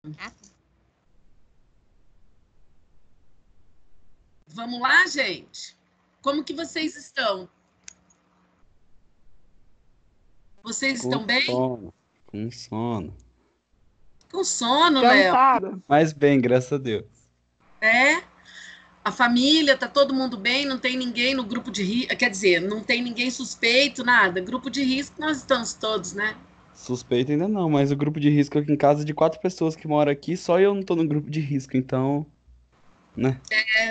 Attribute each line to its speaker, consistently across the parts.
Speaker 1: Ah,
Speaker 2: Vamos lá, gente? Como que vocês estão? Vocês
Speaker 3: Com
Speaker 2: estão bem?
Speaker 3: sono, com sono.
Speaker 2: Com sono, Léo?
Speaker 1: cansado.
Speaker 3: Mas bem, graças a Deus.
Speaker 2: É? A família, tá todo mundo bem? Não tem ninguém no grupo de risco? Quer dizer, não tem ninguém suspeito, nada. Grupo de risco nós estamos todos, né?
Speaker 3: Suspeito ainda não, mas o grupo de risco aqui em casa é de 4 pessoas que moram aqui, só eu não tô no grupo de risco, então, né?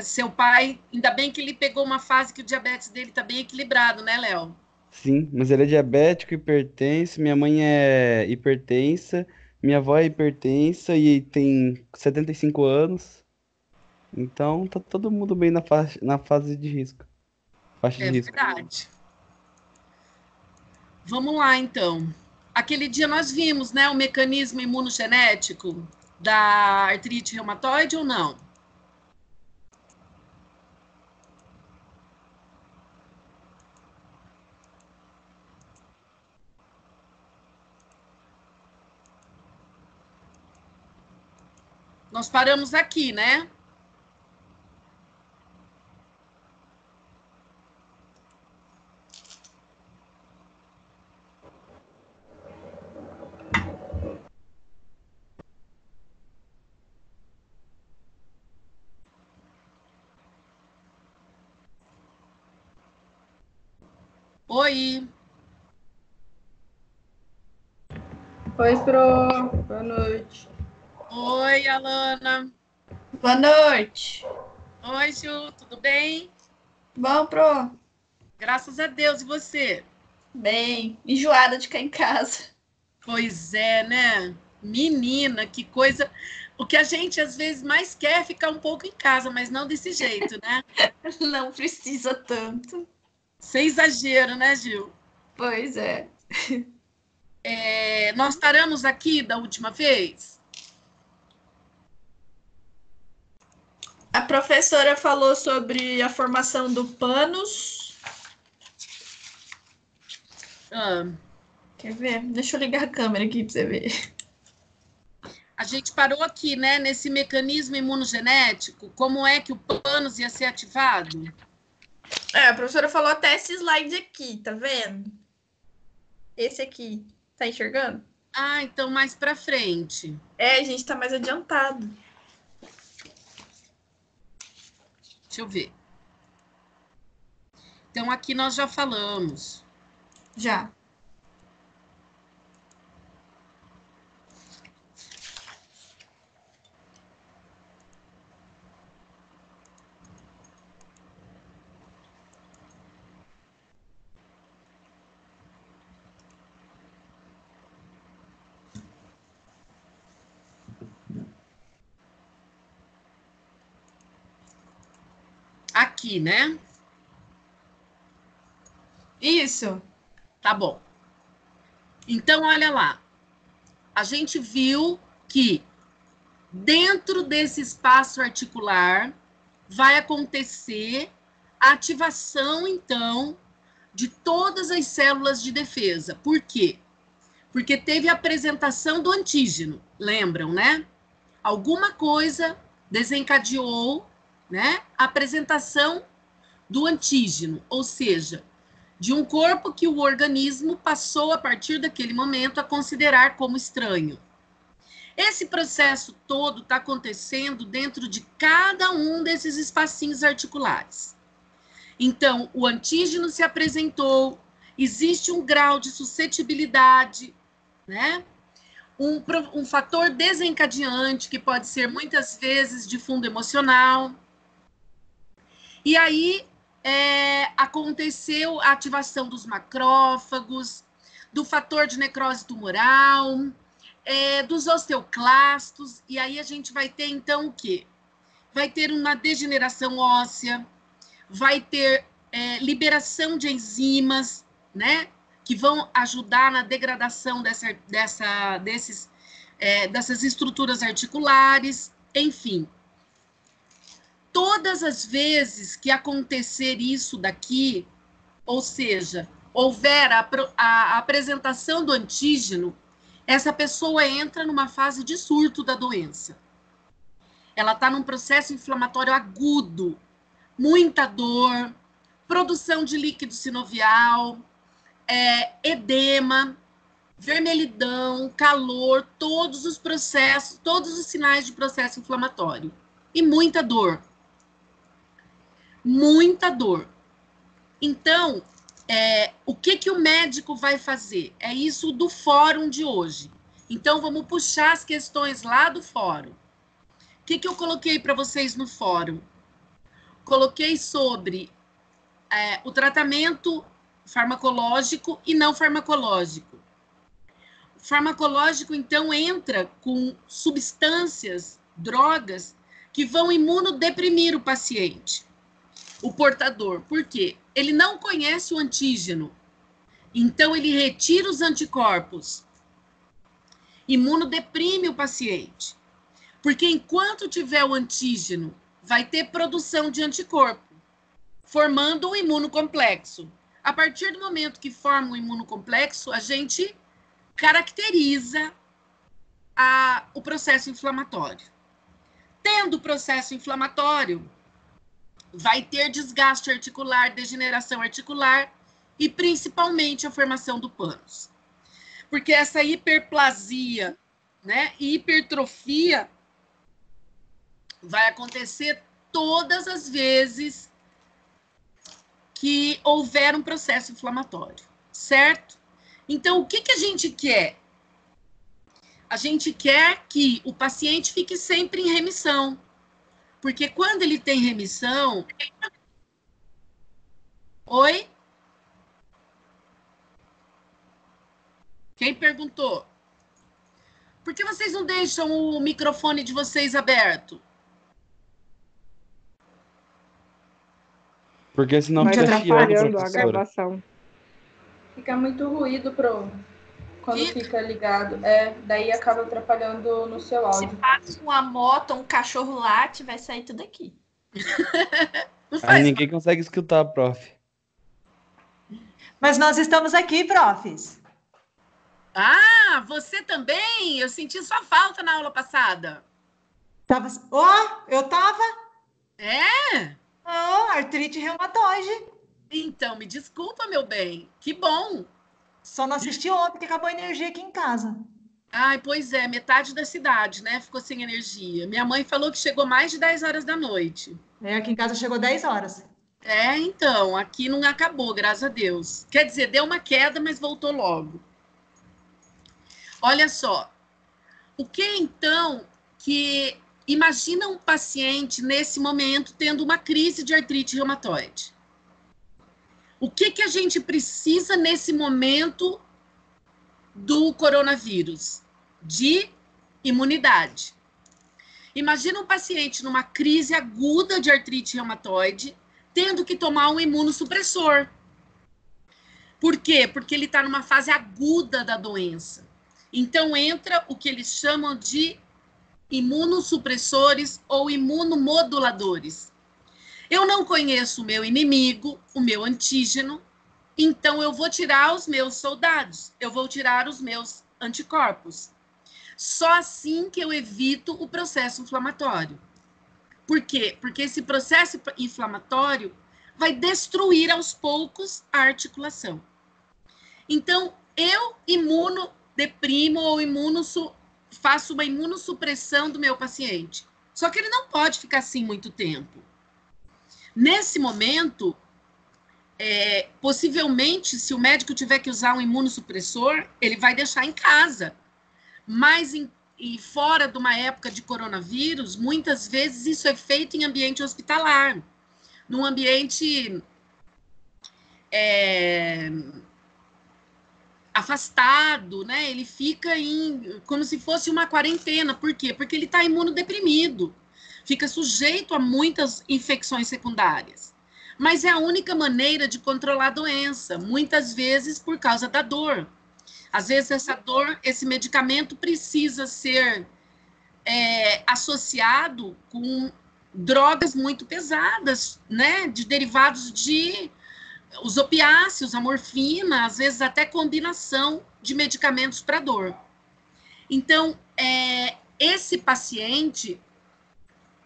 Speaker 2: Seu pai, ainda bem que ele pegou uma fase que o diabetes dele tá bem equilibrado, né, Léo?
Speaker 3: Sim, mas ele é diabético, hipertenso, minha mãe é hipertensa, minha avó é hipertensa e tem 75 anos, então tá todo mundo bem na fase de risco, faixa de
Speaker 2: É
Speaker 3: risco.
Speaker 2: verdade. Vamos lá, então. Aquele dia nós vimos, né, o mecanismo imunogenético da artrite reumatoide ou não? Nós paramos aqui, né? Oi.
Speaker 1: Oi, Pro. Boa noite.
Speaker 2: Oi, Alana.
Speaker 1: Boa noite.
Speaker 2: Oi, Ju, tudo bem?
Speaker 1: Bom, Pro?
Speaker 2: Graças a Deus, e você?
Speaker 1: Bem, enjoada de ficar em casa.
Speaker 2: Pois é, né? Menina, que coisa. O que a gente às vezes mais quer é ficar um pouco em casa, mas não desse jeito, né?
Speaker 1: Não precisa tanto.
Speaker 2: Sem exagero, né, Gil?
Speaker 1: Pois é.
Speaker 2: Nós paramos aqui da última vez?
Speaker 1: A professora falou sobre a formação do pânus.
Speaker 2: Ah,
Speaker 1: Quer ver? Deixa eu ligar a câmera aqui pra você ver.
Speaker 2: a gente parou aqui, né, nesse mecanismo imunogenético, como é que o pânus ia ser ativado?
Speaker 1: A professora falou até esse slide aqui, tá vendo? Esse aqui. Tá enxergando?
Speaker 2: Ah, então mais para frente.
Speaker 1: A gente tá mais adiantado.
Speaker 2: Deixa eu ver. Então aqui nós já falamos.
Speaker 1: Já.
Speaker 2: Aqui, né?
Speaker 1: Isso.
Speaker 2: Tá bom. Então, olha lá. A gente viu que dentro desse espaço articular vai acontecer a ativação, então, de todas as células de defesa. Por quê? Porque teve a apresentação do antígeno, lembram, né? Alguma coisa desencadeou, né, a apresentação do antígeno, ou seja, de um corpo que o organismo passou a partir daquele momento a considerar como estranho. Esse processo todo está acontecendo dentro de cada um desses espacinhos articulares. Então, o antígeno se apresentou, existe um grau de suscetibilidade, né? Um fator desencadeante, que pode ser muitas vezes de fundo emocional. E aí aconteceu a ativação dos macrófagos, do fator de necrose tumoral, dos osteoclastos, e aí a gente vai ter, então, o quê? Vai ter uma degeneração óssea, vai ter liberação de enzimas, né? Que vão ajudar na degradação dessas estruturas articulares, enfim. Todas as vezes que acontecer isso daqui, ou seja, houver a apresentação do antígeno, essa pessoa entra numa fase de surto da doença. Ela está num processo inflamatório agudo, muita dor, produção de líquido sinovial, edema, vermelhidão, calor, todos os processos, todos os sinais de processo inflamatório. E muita dor. Muita dor. Então, o que o médico vai fazer? É isso do fórum de hoje. Então, vamos puxar as questões lá do fórum. O que eu coloquei para vocês no fórum? Coloquei sobre o tratamento farmacológico e não farmacológico. O farmacológico, então, entra com substâncias, drogas, que vão imunodeprimir o paciente, o portador. Por quê? Ele não conhece o antígeno, então ele retira os anticorpos, imunodeprime o paciente, porque enquanto tiver o antígeno, vai ter produção de anticorpo, formando um imunocomplexo. A partir do momento que forma um imunocomplexo, a gente caracteriza o processo inflamatório. Tendo o processo inflamatório, vai ter desgaste articular, degeneração articular e principalmente a formação do pânus. Porque essa hiperplasia, né, e hipertrofia vai acontecer todas as vezes que houver um processo inflamatório, certo? Então, o que a gente quer? A gente quer que o paciente fique sempre em remissão. Porque quando ele tem remissão... Oi? Quem perguntou? Por que vocês não deixam o microfone de vocês aberto?
Speaker 3: Porque senão
Speaker 4: Vai
Speaker 3: fica chiando,
Speaker 4: atrapalhando a
Speaker 3: professora.
Speaker 4: gravação.
Speaker 5: Fica muito ruído quando fica ligado. Daí acaba atrapalhando no seu
Speaker 1: Se
Speaker 5: áudio.
Speaker 1: passa uma moto, um cachorro late, vai sair tudo aqui.
Speaker 2: Não
Speaker 3: Aí
Speaker 2: faz
Speaker 3: ninguém consegue escutar, prof.
Speaker 6: Mas nós estamos aqui, profs.
Speaker 2: Ah, você também? Eu senti sua falta na aula passada.
Speaker 6: Eu tava.
Speaker 2: É?
Speaker 6: Artrite reumatoide.
Speaker 2: Então, me desculpa, meu bem. Que bom.
Speaker 6: Só não assisti ontem, que acabou a energia aqui em casa.
Speaker 2: Ai, pois é, metade da cidade, né? Ficou sem energia. Minha mãe falou que chegou mais de 10 horas da noite.
Speaker 6: Aqui em casa chegou 10 horas.
Speaker 2: Então, aqui não acabou, graças a Deus. Quer dizer, deu uma queda, mas voltou logo. Olha só. O que, então, que... Imagina um paciente, nesse momento, tendo uma crise de artrite reumatoide. O que a gente precisa, nesse momento, do coronavírus? De imunidade. Imagina um paciente numa crise aguda de artrite reumatoide, tendo que tomar um imunossupressor. Por quê? Porque ele está numa fase aguda da doença. Então, entra o que eles chamam de imunossupressores ou imunomoduladores. Eu não conheço o meu inimigo, o meu antígeno, então eu vou tirar os meus soldados, eu vou tirar os meus anticorpos. Só assim que eu evito o processo inflamatório. Por quê? Porque esse processo inflamatório vai destruir aos poucos a articulação. Então, eu imunodeprimo ou faço uma imunossupressão do meu paciente. Só que ele não pode ficar assim muito tempo. Nesse momento, possivelmente, se o médico tiver que usar um imunossupressor, ele vai deixar em casa. Mas e fora de uma época de coronavírus, muitas vezes isso é feito em ambiente hospitalar, num ambiente afastado, né? Ele fica como se fosse uma quarentena. Por quê? Porque ele está imunodeprimido, fica sujeito a muitas infecções secundárias. Mas é a única maneira de controlar a doença, muitas vezes por causa da dor. Às vezes essa dor, esse medicamento precisa ser associado com drogas muito pesadas, né? De derivados os opiáceos, a morfina, às vezes até combinação de medicamentos para dor. Então, esse paciente,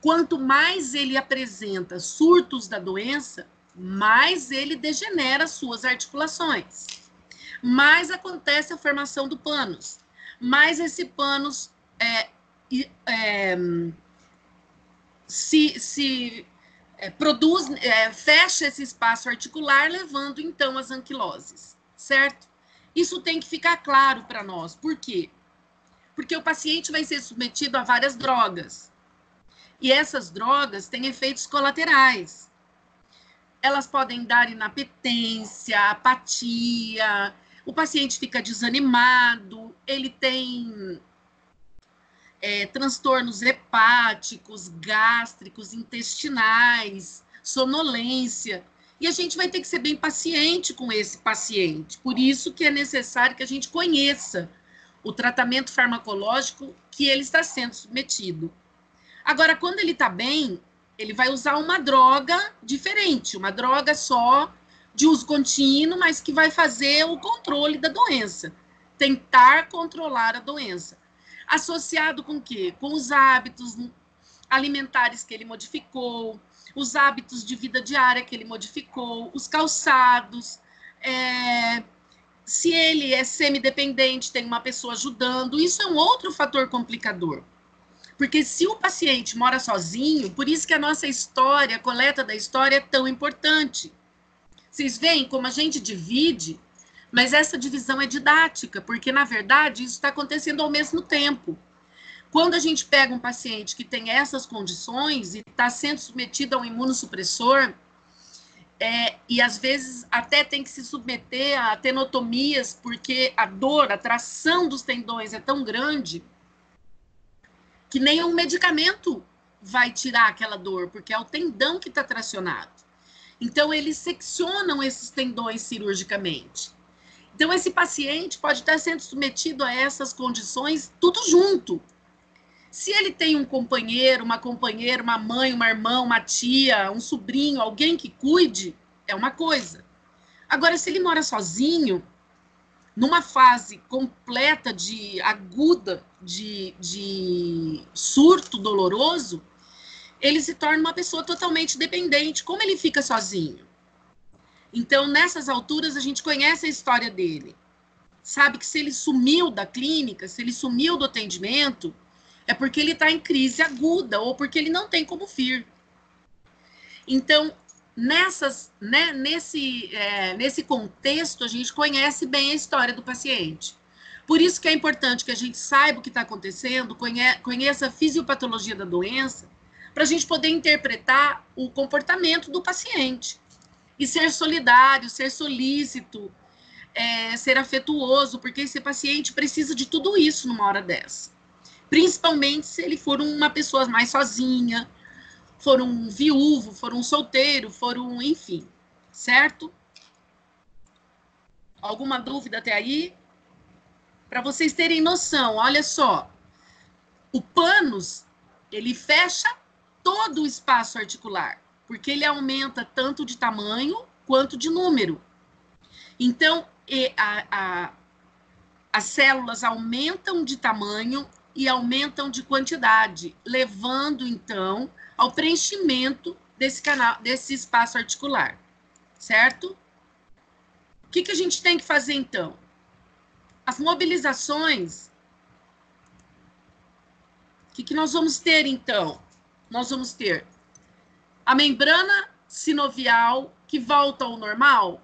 Speaker 2: quanto mais ele apresenta surtos da doença, mais ele degenera suas articulações, mais acontece a formação do pânus, mais esse pânus produz, fecha esse espaço articular, levando então às anquiloses, certo? Isso tem que ficar claro para nós. Por quê? Porque o paciente vai ser submetido a várias drogas. E essas drogas têm efeitos colaterais. Elas podem dar inapetência, apatia, o paciente fica desanimado, ele tem transtornos hepáticos, gástricos, intestinais, sonolência. E a gente vai ter que ser bem paciente com esse paciente. Por isso que é necessário que a gente conheça o tratamento farmacológico que ele está sendo submetido. Agora, quando ele está bem, ele vai usar uma droga diferente, uma droga só de uso contínuo, mas que vai fazer o controle da doença, tentar controlar a doença. Associado com o quê? Com os hábitos alimentares que ele modificou, os hábitos de vida diária que ele modificou, os calçados, se ele é semidependente, tem uma pessoa ajudando, isso é um outro fator complicador. Porque se o paciente mora sozinho, por isso que a nossa história, a coleta da história é tão importante. Vocês veem como a gente divide, mas essa divisão é didática, porque, na verdade, isso está acontecendo ao mesmo tempo. Quando a gente pega um paciente que tem essas condições e está sendo submetido a um imunossupressor, e às vezes até tem que se submeter a tenotomias, porque a dor, a tração dos tendões é tão grande, que nenhum medicamento vai tirar aquela dor, porque é o tendão que está tracionado. Então, eles seccionam esses tendões cirurgicamente. Então, esse paciente pode estar sendo submetido a essas condições tudo junto. Se ele tem um companheiro, uma companheira, uma mãe, uma irmã, uma tia, um sobrinho, alguém que cuide, é uma coisa. Agora, se ele mora sozinho, numa fase completa aguda de surto doloroso, ele se torna uma pessoa totalmente dependente. Como ele fica sozinho? Então, nessas alturas, a gente conhece a história dele. Sabe que se ele sumiu da clínica, se ele sumiu do atendimento, é porque ele está em crise aguda ou porque ele não tem como vir. Então, nesse contexto, a gente conhece bem a história do paciente. Por isso que é importante que a gente saiba o que está acontecendo, conheça a fisiopatologia da doença, para a gente poder interpretar o comportamento do paciente. E ser solidário, ser solícito, ser afetuoso, porque esse paciente precisa de tudo isso numa hora dessa. Principalmente se ele for uma pessoa mais sozinha, for um viúvo, for um solteiro, enfim, certo? Alguma dúvida até aí? Para vocês terem noção, olha só, o pânus, ele fecha todo o espaço articular, porque ele aumenta tanto de tamanho quanto de número. Então, as células aumentam de tamanho e aumentam de quantidade, levando, então, ao preenchimento desse espaço articular, certo? O que a gente tem que fazer, então? As mobilizações, o que nós vamos ter, então? Nós vamos ter a membrana sinovial que volta ao normal?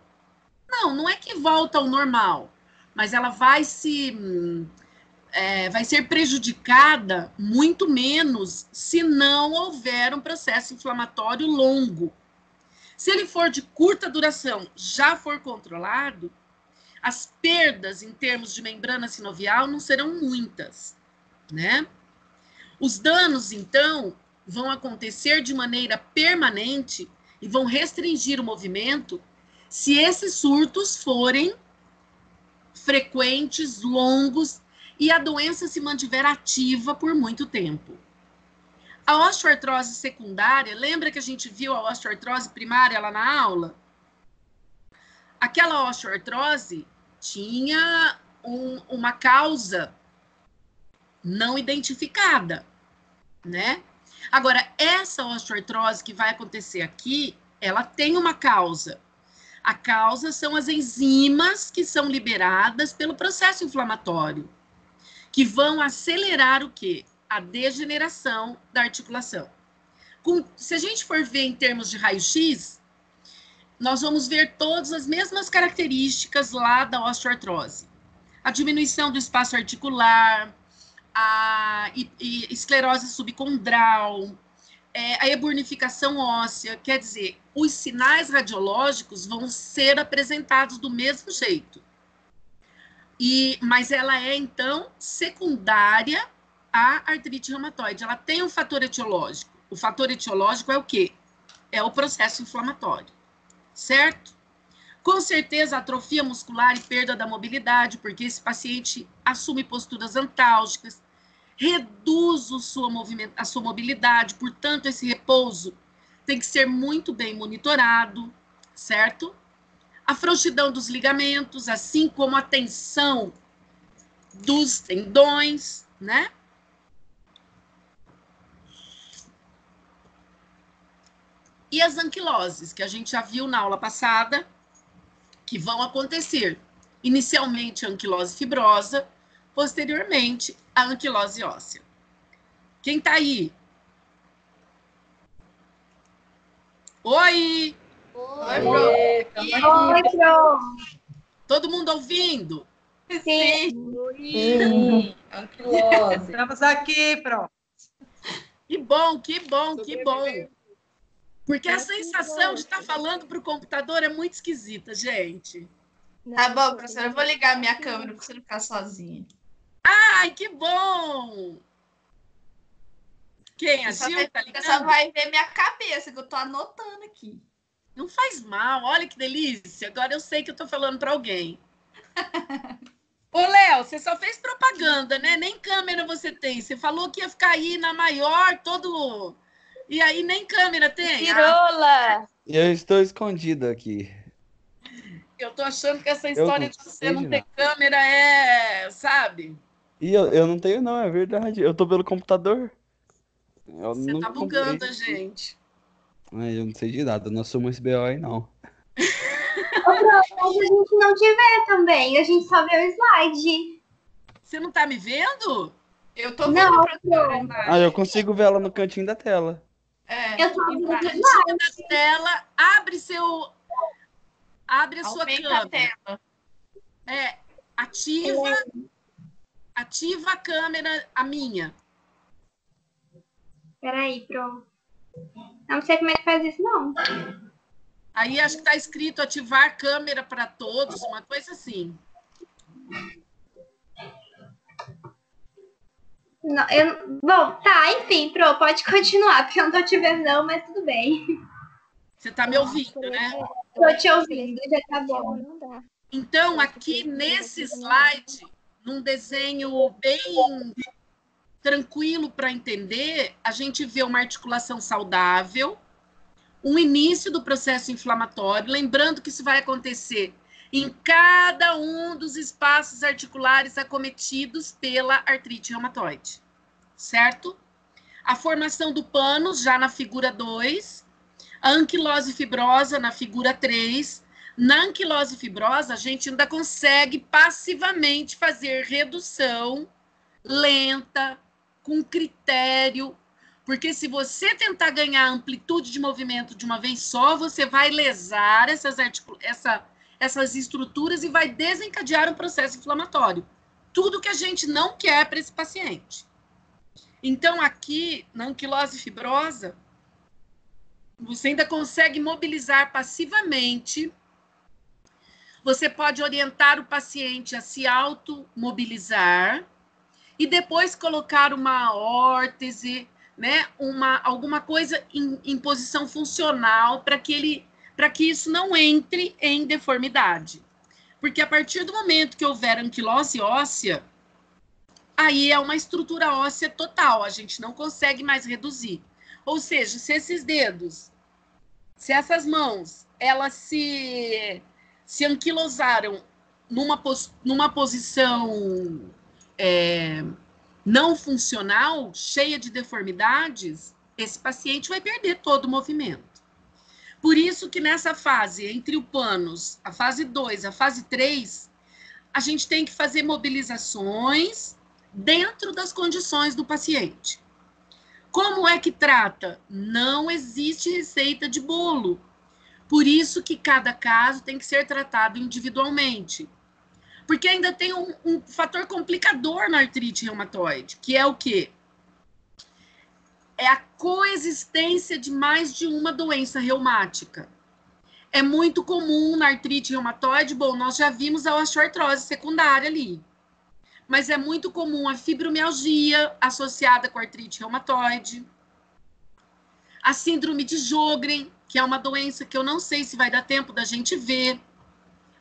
Speaker 2: Não é que volta ao normal, mas ela vai ser prejudicada muito menos se não houver um processo inflamatório longo. Se ele for de curta duração, já for controlado, as perdas em termos de membrana sinovial não serão muitas, né? Os danos, então, vão acontecer de maneira permanente e vão restringir o movimento se esses surtos forem frequentes, longos, e a doença se mantiver ativa por muito tempo. A osteoartrose secundária, lembra que a gente viu a osteoartrose primária lá na aula? Aquela osteoartrose tinha uma causa não identificada, né? Agora, essa osteoartrose que vai acontecer aqui, ela tem uma causa. A causa são as enzimas que são liberadas pelo processo inflamatório, que vão acelerar o quê? A degeneração da articulação. Se a gente for ver em termos de raio-x, nós vamos ver todas as mesmas características lá da osteoartrose. A diminuição do espaço articular, a esclerose subcondral, a eburnificação óssea, quer dizer, os sinais radiológicos vão ser apresentados do mesmo jeito. Mas ela é, então, secundária à artrite reumatoide. Ela tem um fator etiológico. O fator etiológico é o quê? É o processo inflamatório, certo? Com certeza, atrofia muscular e perda da mobilidade, porque esse paciente assume posturas antálgicas, reduz a sua mobilidade, portanto, esse repouso tem que ser muito bem monitorado, certo? A frouxidão dos ligamentos, assim como a tensão dos tendões, né? E as anquiloses, que a gente já viu na aula passada, que vão acontecer. Inicialmente, a anquilose fibrosa, posteriormente, a anquilose óssea. Quem tá aí? Oi!
Speaker 1: Oi, Pro.
Speaker 5: Oi, Pro.
Speaker 2: Todo mundo ouvindo?
Speaker 5: Sim. Anquilose.
Speaker 6: Estamos aqui, Pro.
Speaker 2: Que bom, que bom, que bom. Porque a sensação de estar falando para o computador é muito esquisita, gente.
Speaker 1: Tá bom, professora, eu vou ligar a minha câmera para você não ficar sozinha.
Speaker 2: Ai, que bom! Quem? A Gil tá ligando?
Speaker 1: Você só vai ver minha cabeça, que eu tô anotando aqui.
Speaker 2: Não faz mal, olha que delícia. Agora eu sei que eu tô falando para alguém. Ô, Léo, você só fez propaganda, né? Nem câmera você tem. Você falou que ia ficar aí na maior, todo... E aí nem câmera tem.
Speaker 5: Tirola!
Speaker 3: Eu estou escondido aqui.
Speaker 2: Eu tô achando que essa história de você
Speaker 3: sei
Speaker 2: não
Speaker 3: de
Speaker 2: ter
Speaker 3: nada.
Speaker 2: câmera é, sabe?
Speaker 3: E eu não tenho, não, é verdade. Eu tô pelo computador. Eu
Speaker 2: Você
Speaker 3: não
Speaker 2: tá
Speaker 3: comprei.
Speaker 2: bugando a gente.
Speaker 3: Ai, eu não sei de nada, eu não assumo esse BO aí, não.
Speaker 4: Mas a gente não te vê também, a gente só vê o slide.
Speaker 2: Você não tá me vendo?
Speaker 1: Eu tô vendo
Speaker 4: Não,
Speaker 1: a professora a imagem.
Speaker 3: Ah, eu consigo ver ela no cantinho da tela.
Speaker 4: Eu só vi
Speaker 2: No
Speaker 4: o slide.
Speaker 2: cantinho da tela, abre a sua
Speaker 1: Aumenta a
Speaker 2: câmera.
Speaker 1: tela.
Speaker 2: Ativa a câmera, a minha.
Speaker 4: Peraí, Pro. Não sei como é que faz isso, não.
Speaker 2: Aí acho que tá escrito ativar câmera para todos, uma coisa assim.
Speaker 4: Não, bom, tá, enfim, Pro, pode continuar, porque eu não tô te vendo, não, mas tudo bem.
Speaker 2: Você tá me ouvindo, né?
Speaker 4: Tô te ouvindo, já tá bom.
Speaker 2: Então, aqui nesse slide, num desenho bem tranquilo para entender, a gente vê uma articulação saudável, um início do processo inflamatório, lembrando que isso vai acontecer em cada um dos espaços articulares acometidos pela artrite reumatoide, certo? A formação do pânus, já na figura 2, a anquilose fibrosa na figura 3. Na anquilose fibrosa, a gente ainda consegue passivamente fazer redução lenta, com critério, porque se você tentar ganhar amplitude de movimento de uma vez só, você vai lesar essas estruturas e vai desencadear um processo inflamatório. Tudo que a gente não quer para esse paciente. Então, aqui, na anquilose fibrosa, você ainda consegue mobilizar passivamente. Você pode orientar o paciente a se automobilizar e depois colocar uma órtese, né, alguma coisa em posição funcional para que isso não entre em deformidade. Porque a partir do momento que houver anquilose óssea, aí é uma estrutura óssea total, a gente não consegue mais reduzir. Ou seja, se esses dedos, se essas mãos, elas se anquilosaram numa posição não funcional, cheia de deformidades, esse paciente vai perder todo o movimento. Por isso que nessa fase, entre o panos, a fase 2, a fase 3, a gente tem que fazer mobilizações dentro das condições do paciente. Como é que trata? Não existe receita de bolo. Por isso que cada caso tem que ser tratado individualmente. Porque ainda tem um fator complicador na artrite reumatoide, que é o quê? É a coexistência de mais de uma doença reumática. É muito comum na artrite reumatoide, bom, nós já vimos a osteoartrose secundária ali, mas é muito comum a fibromialgia associada com a artrite reumatoide, a síndrome de Sjögren, que é uma doença que eu não sei se vai dar tempo da gente ver,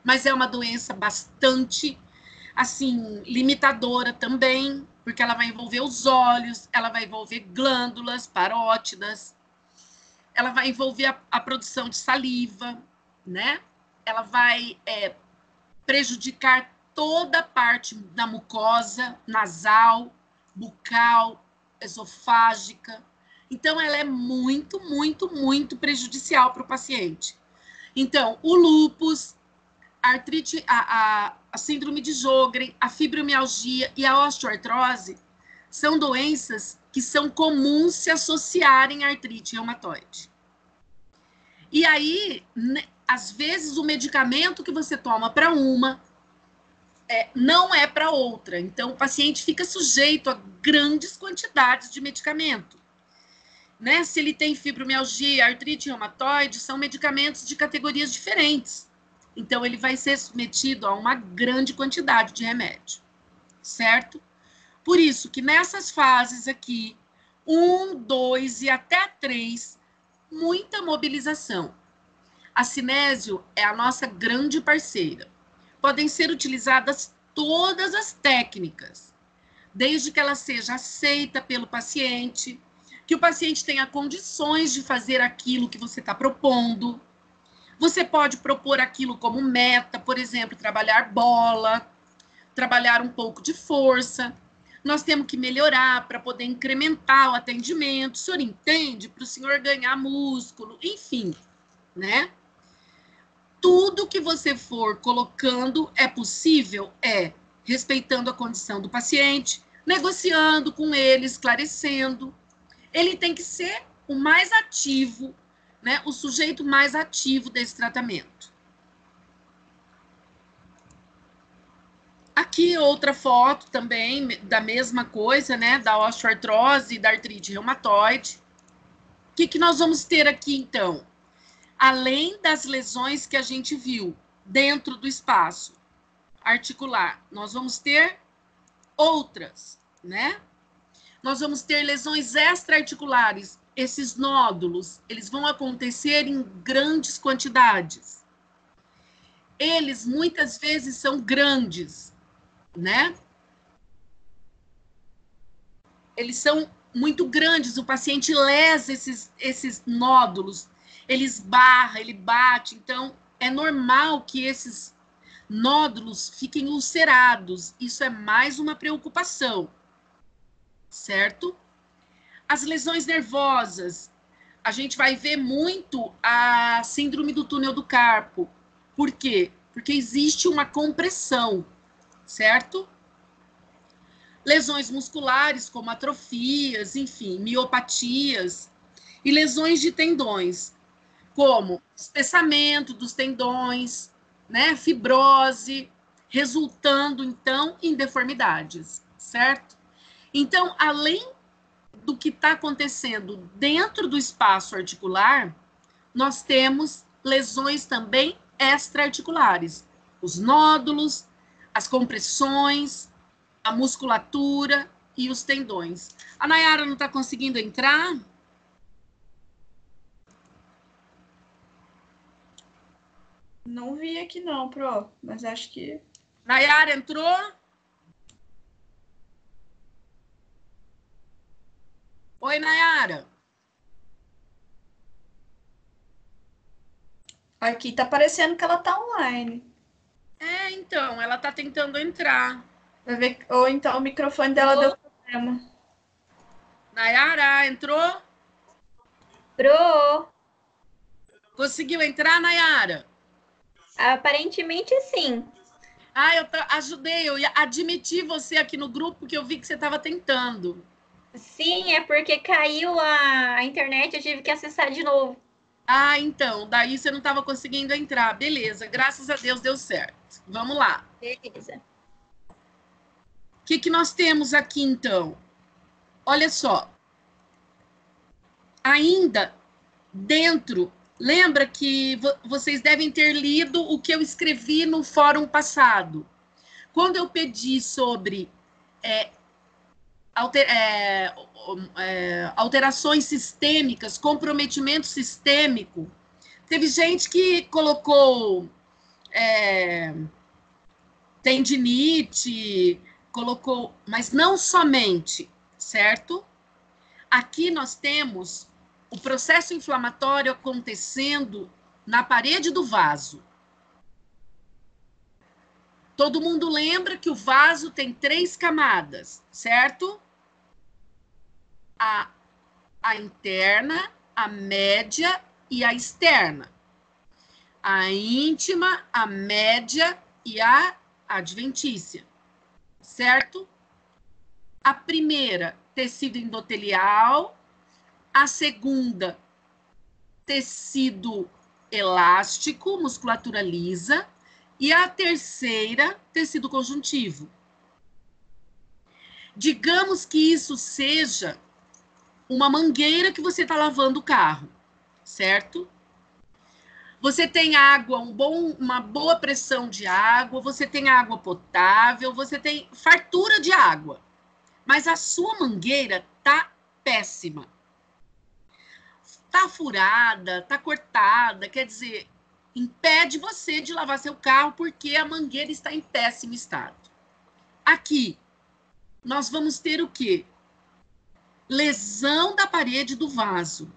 Speaker 2: mas é uma doença bastante, assim, limitadora também, porque ela vai envolver os olhos, ela vai envolver glândulas parótidas, ela vai envolver a produção de saliva, né? Ela vai prejudicar toda a parte da mucosa nasal, bucal, esofágica. Então, ela é muito, muito, muito prejudicial para o paciente. Então, o lúpus, a artrite, a síndrome de Sjögren, a fibromialgia e a osteoartrose são doenças que são comuns se associarem à artrite reumatoide. E aí, às vezes, o medicamento que você toma para uma não é para outra. Então, o paciente fica sujeito a grandes quantidades de medicamento. Né? Se ele tem fibromialgia, artrite reumatoide, são medicamentos de categorias diferentes. Então, ele vai ser submetido a uma grande quantidade de remédio, certo? Por isso que nessas fases aqui, 1, 2 e até 3, muita mobilização. A cinésio é a nossa grande parceira. Podem ser utilizadas todas as técnicas, desde que ela seja aceita pelo paciente, que o paciente tenha condições de fazer aquilo que você está propondo. Você pode propor aquilo como meta, por exemplo, trabalhar bola, trabalhar um pouco de força. Nós temos que melhorar para poder incrementar o atendimento. O senhor entende? Para o senhor ganhar músculo, enfim, né? Tudo que você for colocando é possível, respeitando a condição do paciente, negociando com ele, esclarecendo. Ele tem que ser o mais ativo, né, o sujeito mais ativo desse tratamento. Aqui outra foto também da mesma coisa, né, da osteoartrose e da artrite reumatoide. O que nós vamos ter aqui, então? Além das lesões que a gente viu dentro do espaço articular, nós vamos ter outras, né? Nós vamos ter lesões extra-articulares. Esses nódulos, eles vão acontecer em grandes quantidades. Eles, muitas vezes, são grandes, né? Eles são muito grandes, o paciente lesa esses nódulos, ele esbarra, ele bate, então é normal que esses nódulos fiquem ulcerados. Isso é mais uma preocupação, certo? As lesões nervosas, a gente vai ver muito a síndrome do túnel do carpo. Por quê? Porque existe uma compressão, certo? Lesões musculares, como atrofias, enfim, miopatias, e lesões de tendões, como espessamento dos tendões, né, fibrose, resultando, então, em deformidades, certo? Então, além do que está acontecendo dentro do espaço articular, nós temos lesões também extra-articulares, os nódulos, as compressões, a musculatura e os tendões. A Nayara não está conseguindo entrar?
Speaker 1: Não vi aqui não, Pro, mas acho que...
Speaker 2: Nayara entrou? Oi, Nayara.
Speaker 1: Aqui tá parecendo que ela tá online.
Speaker 2: Então, ela tá tentando entrar.
Speaker 1: Vai ver... Ou então o microfone dela deu problema.
Speaker 2: Nayara, entrou?
Speaker 4: Pro,
Speaker 2: Conseguiu entrar, Nayara?
Speaker 4: aparentemente sim.
Speaker 2: Ah, eu ajudei, eu ia admitir você aqui no grupo, porque eu vi que você estava tentando.
Speaker 4: Sim, é porque caiu a internet, eu tive que acessar de novo.
Speaker 2: Ah, então, daí você não estava conseguindo entrar. Beleza, graças a Deus deu certo. Vamos lá.
Speaker 4: Beleza.
Speaker 2: O que nós temos aqui, então? Olha só. Ainda dentro, lembra que vocês devem ter lido o que eu escrevi no fórum passado. Quando eu pedi sobre alterações sistêmicas, comprometimento sistêmico, teve gente que colocou tendinite, colocou, mas não somente, certo? Aqui nós temos o processo inflamatório acontecendo na parede do vaso. Todo mundo lembra que o vaso tem 3 camadas, certo? A interna, a média e a externa. A íntima, a média e a adventícia, certo? A primeira, tecido endotelial. A segunda, tecido elástico, musculatura lisa. E a terceira, tecido conjuntivo. Digamos que isso seja uma mangueira que você está lavando o carro, certo? Você tem água, uma boa pressão de água, você tem água potável, você tem fartura de água. Mas a sua mangueira tá péssima. Tá furada, tá cortada, quer dizer, impede você de lavar seu carro porque a mangueira está em péssimo estado. Aqui, nós vamos ter o quê? Lesão da parede do vaso.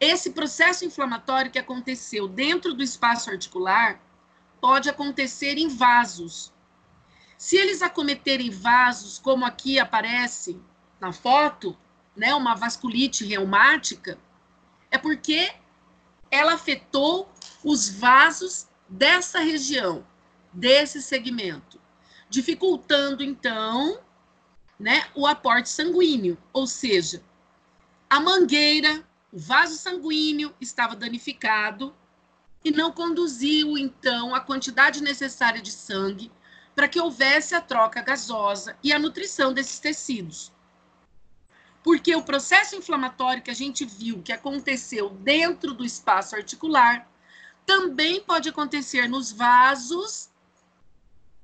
Speaker 2: Esse processo inflamatório que aconteceu dentro do espaço articular pode acontecer em vasos. Se eles acometerem vasos, como aqui aparece na foto, né, uma vasculite reumática, é porque ela afetou os vasos dessa região, desse segmento, dificultando, então, né, o aporte sanguíneo, ou seja, a mangueira, o vaso sanguíneo estava danificado e não conduziu, então, a quantidade necessária de sangue para que houvesse a troca gasosa e a nutrição desses tecidos. Porque o processo inflamatório que a gente viu que aconteceu dentro do espaço articular também pode acontecer nos vasos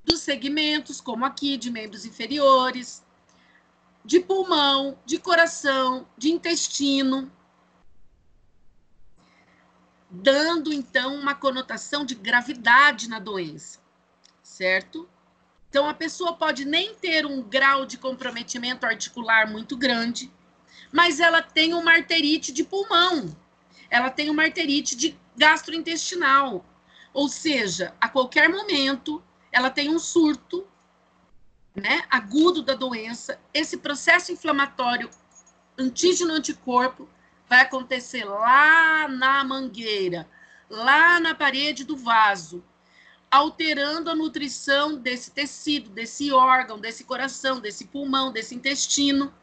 Speaker 2: dos segmentos, como aqui, de membros inferiores, de pulmão, de coração, de intestino, dando, então, uma conotação de gravidade na doença, certo? Então, a pessoa pode nem ter um grau de comprometimento articular muito grande, mas ela tem uma arterite de pulmão, ela tem uma arterite de gastrointestinal, ou seja, a qualquer momento, ela tem um surto, né, agudo da doença. Esse processo inflamatório antígeno-anticorpo vai acontecer lá na mangueira, lá na parede do vaso, alterando a nutrição desse tecido, desse órgão, desse coração, desse pulmão, desse intestino,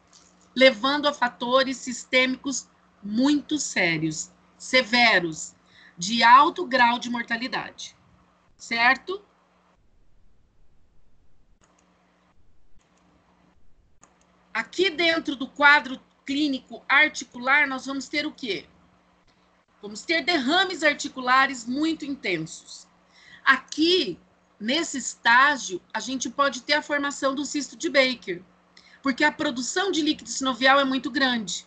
Speaker 2: levando a fatores sistêmicos muito sérios, severos, de alto grau de mortalidade, certo? Aqui dentro do quadro clínico articular, nós vamos ter o quê? Vamos ter derrames articulares muito intensos. Aqui, nesse estágio, a gente pode ter a formação do cisto de Baker, porque a produção de líquido sinovial é muito grande.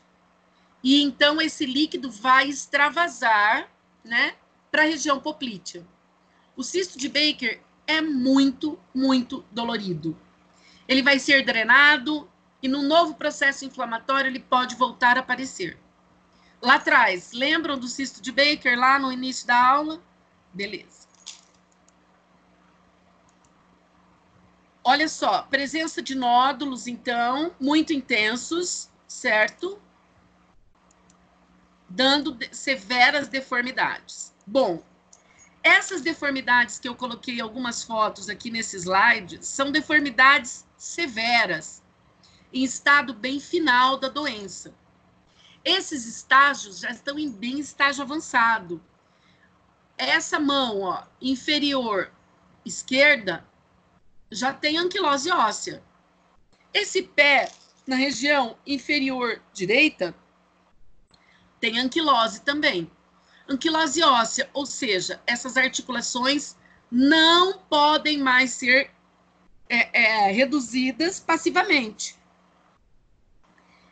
Speaker 2: E então esse líquido vai extravasar, né, para a região poplítea. O cisto de Baker é muito, muito dolorido. Ele vai ser drenado e no novo processo inflamatório ele pode voltar a aparecer. Lá atrás, lembram do cisto de Baker lá no início da aula? Beleza. Olha só, presença de nódulos, então, muito intensos, certo? Dando severas deformidades. Bom, essas deformidades que eu coloquei algumas fotos aqui nesse slide são deformidades severas, em estado bem final da doença. Esses estágios já estão em bem estágio avançado. Essa mão, ó, inferior esquerda, já tem anquilose óssea. Esse pé, na região inferior direita, tem anquilose também. Anquilose óssea, ou seja, essas articulações não podem mais ser reduzidas passivamente.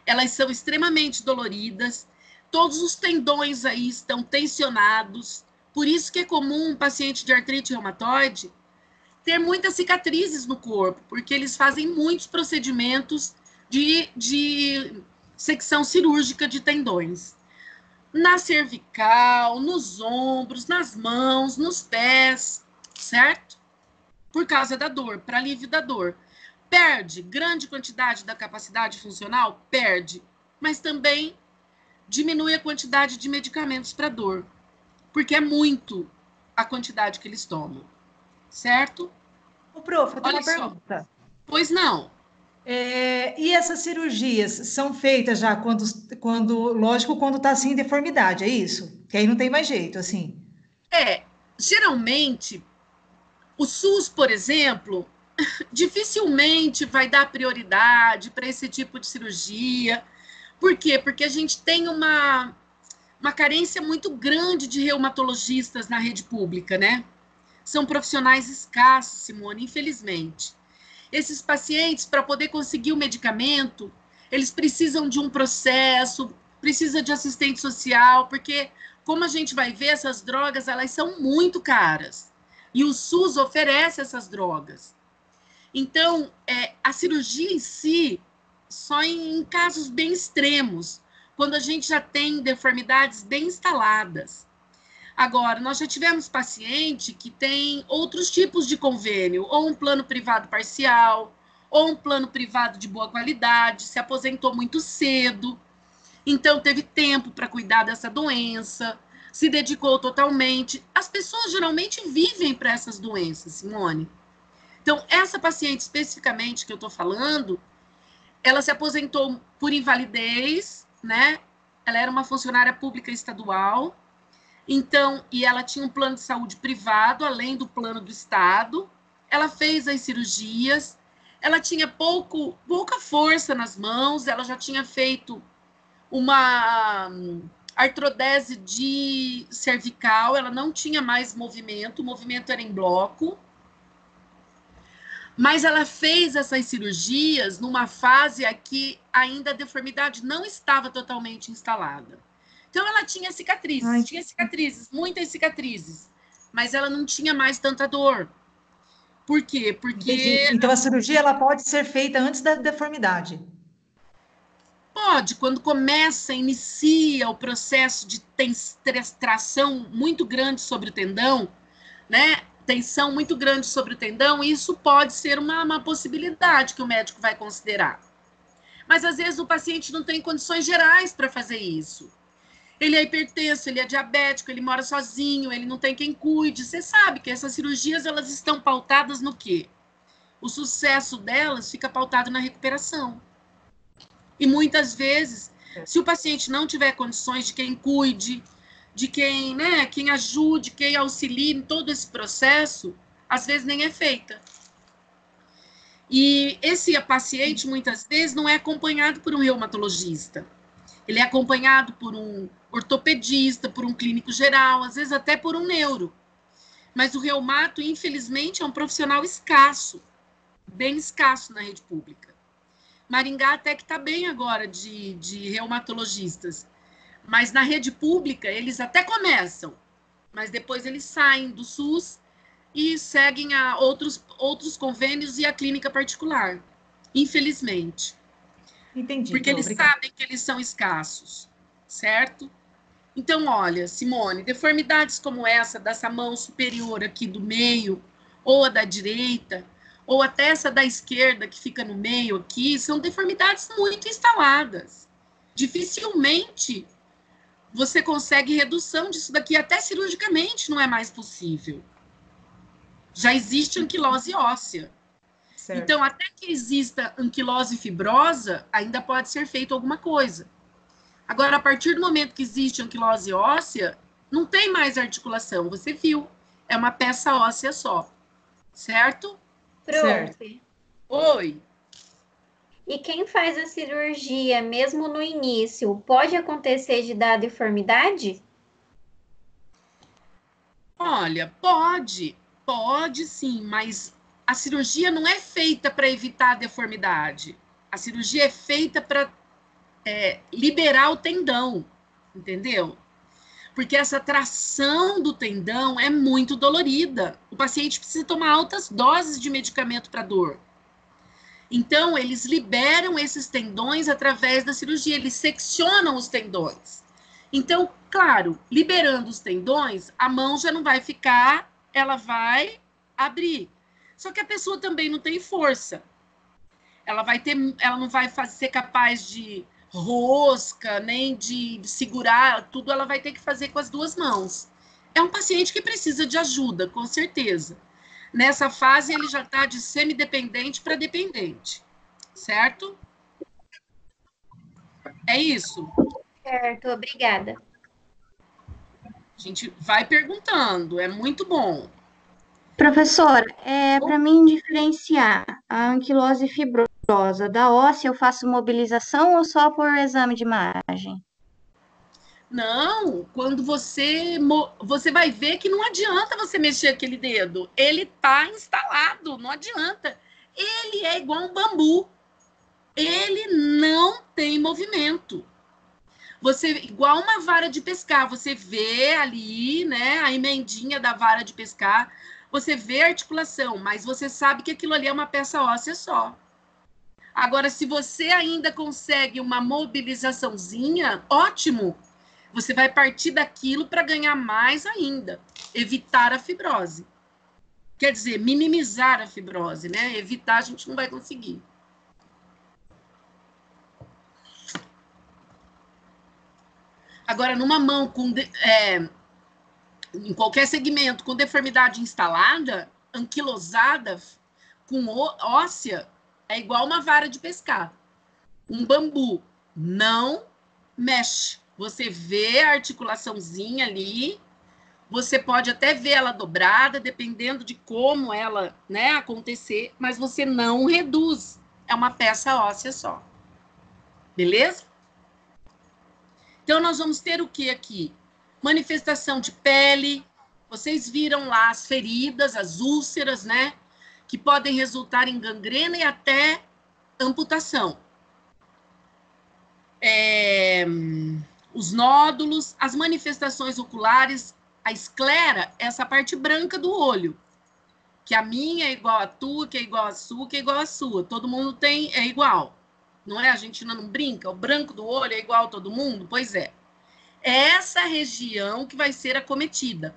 Speaker 2: Elas são extremamente doloridas, todos os tendões aí estão tensionados, por isso que é comum um paciente de artrite reumatoide ter muitas cicatrizes no corpo, porque eles fazem muitos procedimentos de secção cirúrgica de tendões. Na cervical, nos ombros, nas mãos, nos pés, certo? Por causa da dor, para alívio da dor. Perde grande quantidade da capacidade funcional? Perde, mas também diminui a quantidade de medicamentos para dor, porque é muito a quantidade que eles tomam, certo?
Speaker 6: Ô, prof, eu tenho
Speaker 2: Olha
Speaker 6: uma
Speaker 2: só.
Speaker 6: pergunta.
Speaker 2: Pois não.
Speaker 6: E essas cirurgias são feitas já lógico, quando está assim, deformidade, é isso? Que aí não tem mais jeito, assim.
Speaker 2: Geralmente, o SUS, por exemplo, dificilmente vai dar prioridade para esse tipo de cirurgia. Por quê? Porque a gente tem uma carência muito grande de reumatologistas na rede pública, né? São profissionais escassos, Simone, infelizmente. Esses pacientes, para poder conseguir o medicamento, eles precisam de um processo, precisa de assistente social, porque, como a gente vai ver, essas drogas, elas são muito caras. E o SUS oferece essas drogas. Então, a cirurgia em si, só em casos bem extremos, quando a gente já tem deformidades bem instaladas. Agora, nós já tivemos paciente que tem outros tipos de convênio, ou um plano privado parcial, ou um plano privado de boa qualidade, se aposentou muito cedo, então teve tempo para cuidar dessa doença, se dedicou totalmente. As pessoas geralmente vivem para essas doenças, Simone. Então, essa paciente especificamente que eu estou falando, ela se aposentou por invalidez, né? Ela era uma funcionária pública estadual, então, e ela tinha um plano de saúde privado, além do plano do Estado. Ela fez as cirurgias, ela tinha pouca força nas mãos, ela já tinha feito uma artrodese de cervical, ela não tinha mais movimento, o movimento era em bloco. Mas ela fez essas cirurgias numa fase aqui ainda a deformidade não estava totalmente instalada. Então, ela tinha cicatrizes, muitas cicatrizes, mas ela não tinha mais tanta dor. Por quê? Porque...
Speaker 6: Entendi. Então, a cirurgia ela pode ser feita antes da deformidade.
Speaker 2: Pode, quando inicia o processo de tração muito grande sobre o tendão, né? Tensão muito grande sobre o tendão, isso pode ser uma possibilidade que o médico vai considerar. Mas, às vezes, o paciente não tem condições gerais para fazer isso. Ele é hipertenso, ele é diabético, ele mora sozinho, ele não tem quem cuide. Você sabe que essas cirurgias, elas estão pautadas no quê? O sucesso delas fica pautado na recuperação. E muitas vezes, se o paciente não tiver condições de quem cuide, de quem, né, quem ajude, quem auxilie em todo esse processo, às vezes nem é feita. E esse paciente, muitas vezes, não é acompanhado por um reumatologista. Ele é acompanhado por um ortopedista, por um clínico geral, às vezes até por um neuro. Mas o reumato, infelizmente, é um profissional escasso, bem escasso na rede pública. Maringá até que está bem agora de reumatologistas, mas na rede pública eles até começam, mas depois eles saem do SUS e seguem a outros convênios e a clínica particular, infelizmente.
Speaker 6: Entendi.
Speaker 2: Porque eles sabem que eles são escassos, certo? Então, olha, Simone, deformidades como essa, dessa mão superior aqui do meio, ou a da direita, ou até essa da esquerda que fica no meio aqui, são deformidades muito instaladas. Dificilmente você consegue redução disso daqui, até cirurgicamente não é mais possível. Já existe anquilose óssea.
Speaker 6: Certo.
Speaker 2: Então, até que exista anquilose fibrosa, ainda pode ser feito alguma coisa. Agora, a partir do momento que existe anquilose óssea, não tem mais articulação, você viu. É uma peça óssea só. Certo?
Speaker 6: Certo.
Speaker 4: Prof.
Speaker 2: Oi.
Speaker 4: E quem faz a cirurgia, mesmo no início, pode acontecer de dar deformidade?
Speaker 2: Olha, pode sim, mas a cirurgia não é feita para evitar a deformidade. A cirurgia é feita para liberar o tendão, entendeu? Porque essa tração do tendão é muito dolorida. O paciente precisa tomar altas doses de medicamento para dor. Então, eles liberam esses tendões através da cirurgia, eles seccionam os tendões. Então, claro, liberando os tendões, a mão já não vai ficar, ela vai abrir. Só que a pessoa também não tem força. Ela não vai ser capaz de rosca, nem de segurar, tudo ela vai ter que fazer com as duas mãos. É um paciente que precisa de ajuda, com certeza. Nessa fase, ele já está de semidependente para dependente, certo? É isso.
Speaker 4: Certo, obrigada.
Speaker 2: A gente vai perguntando, é muito bom.
Speaker 7: Professora, para mim diferenciar a anquilose fibrosa da óssea, eu faço mobilização ou só por exame de imagem?
Speaker 2: Não, quando você vai ver que não adianta você mexer aquele dedo. Ele tá instalado, não adianta. Ele é igual um bambu. Ele não tem movimento. Você, igual uma vara de pescar, você vê ali, né, a emendinha da vara de pescar, você vê a articulação, mas você sabe que aquilo ali é uma peça óssea só. Agora, se você ainda consegue uma mobilizaçãozinha, ótimo. Você vai partir daquilo para ganhar mais ainda. Evitar a fibrose. Quer dizer, minimizar a fibrose, né? Evitar a gente não vai conseguir. Agora, numa mão em qualquer segmento com deformidade instalada, anquilosada, com óssea, é igual uma vara de pescar. Um bambu não mexe. Você vê a articulaçãozinha ali, você pode até ver ela dobrada, dependendo de como ela, né, acontecer, mas você não reduz. É uma peça óssea só. Beleza? Então, nós vamos ter o que aqui? Manifestação de pele. Vocês viram lá as feridas, as úlceras, né? Que podem resultar em gangrena e até amputação. Os nódulos, as manifestações oculares, a esclera, essa parte branca do olho, que a minha é igual a tua, que é igual a sua, que é igual a sua. Todo mundo é igual. Não é? A gente não brinca? O branco do olho é igual a todo mundo? Pois é. É essa região que vai ser acometida.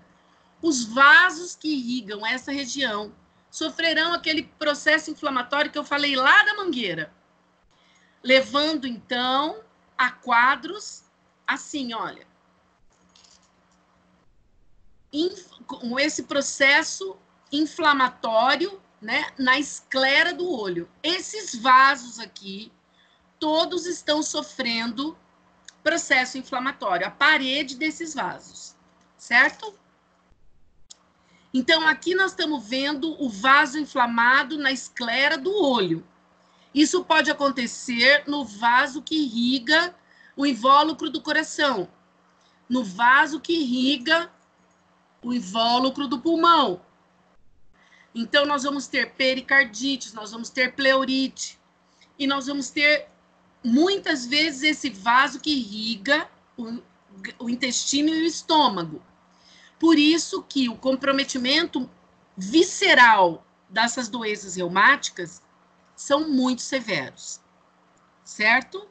Speaker 2: Os vasos que irrigam essa região sofrerão aquele processo inflamatório que eu falei lá da mangueira, levando, então, a quadros assim, olha. Com esse processo inflamatório, né, na esclera do olho. Esses vasos aqui, todos estão sofrendo processo inflamatório, a parede desses vasos, certo? Então, aqui nós estamos vendo o vaso inflamado na esclera do olho. Isso pode acontecer no vaso que irriga o invólucro do coração, no vaso que irriga o invólucro do pulmão. Então, nós vamos ter pericardite, nós vamos ter pleurite, e nós vamos ter, muitas vezes, esse vaso que irriga o intestino e o estômago. Por isso que o comprometimento visceral dessas doenças reumáticas são muito severos, certo?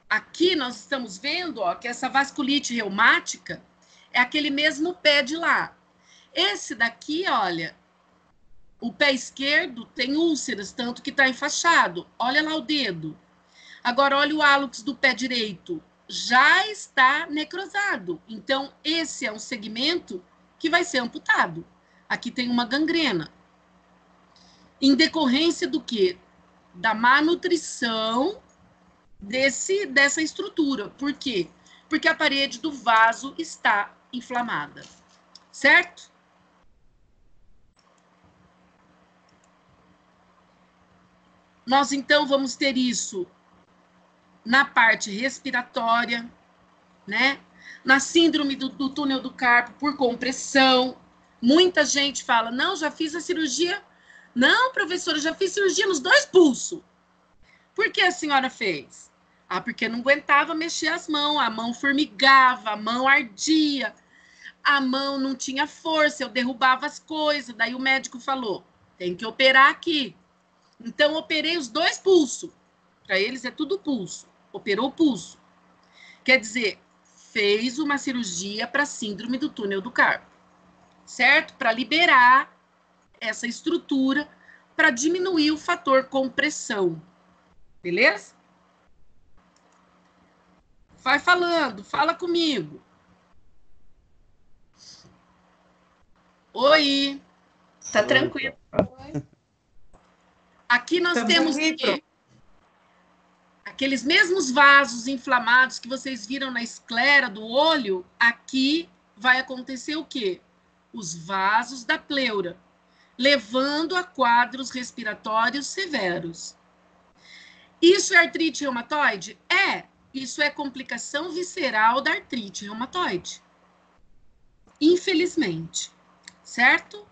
Speaker 2: Aqui nós estamos vendo, ó, que essa vasculite reumática é aquele mesmo pé de lá. Esse daqui, olha, o pé esquerdo tem úlceras, tanto que está enfaixado. Olha lá o dedo. Agora, olha o hálux do pé direito. Já está necrosado. Então, esse é um segmento que vai ser amputado. Aqui tem uma gangrena. Em decorrência do quê? Da má nutrição dessa estrutura. Por quê? Porque a parede do vaso está inflamada. Certo? Nós, então, vamos ter isso na parte respiratória, né? Na síndrome do túnel do carpo por compressão. Muita gente fala, não, já fiz a cirurgia. Não, professora, já fiz cirurgia nos 2 pulsos. Por que a senhora fez? Ah, porque não aguentava mexer as mãos, a mão formigava, a mão ardia, a mão não tinha força, eu derrubava as coisas. Daí o médico falou, tem que operar aqui. Então, operei os 2 pulsos. Para eles é tudo pulso. Operou o pulso. Quer dizer, fez uma cirurgia para síndrome do túnel do carpo. Certo? Para liberar essa estrutura, para diminuir o fator compressão. Beleza? Vai falando, fala comigo. Oi.
Speaker 4: Tá tranquilo.
Speaker 2: Aqui nós
Speaker 6: Estamos
Speaker 2: temos
Speaker 6: aqui,
Speaker 2: o quê? Aqueles mesmos vasos inflamados que vocês viram na esclera do olho, aqui vai acontecer o quê? Os vasos da pleura, levando a quadros respiratórios severos. Isso é artrite reumatoide? É. Isso é complicação visceral da artrite reumatoide. Infelizmente. Certo?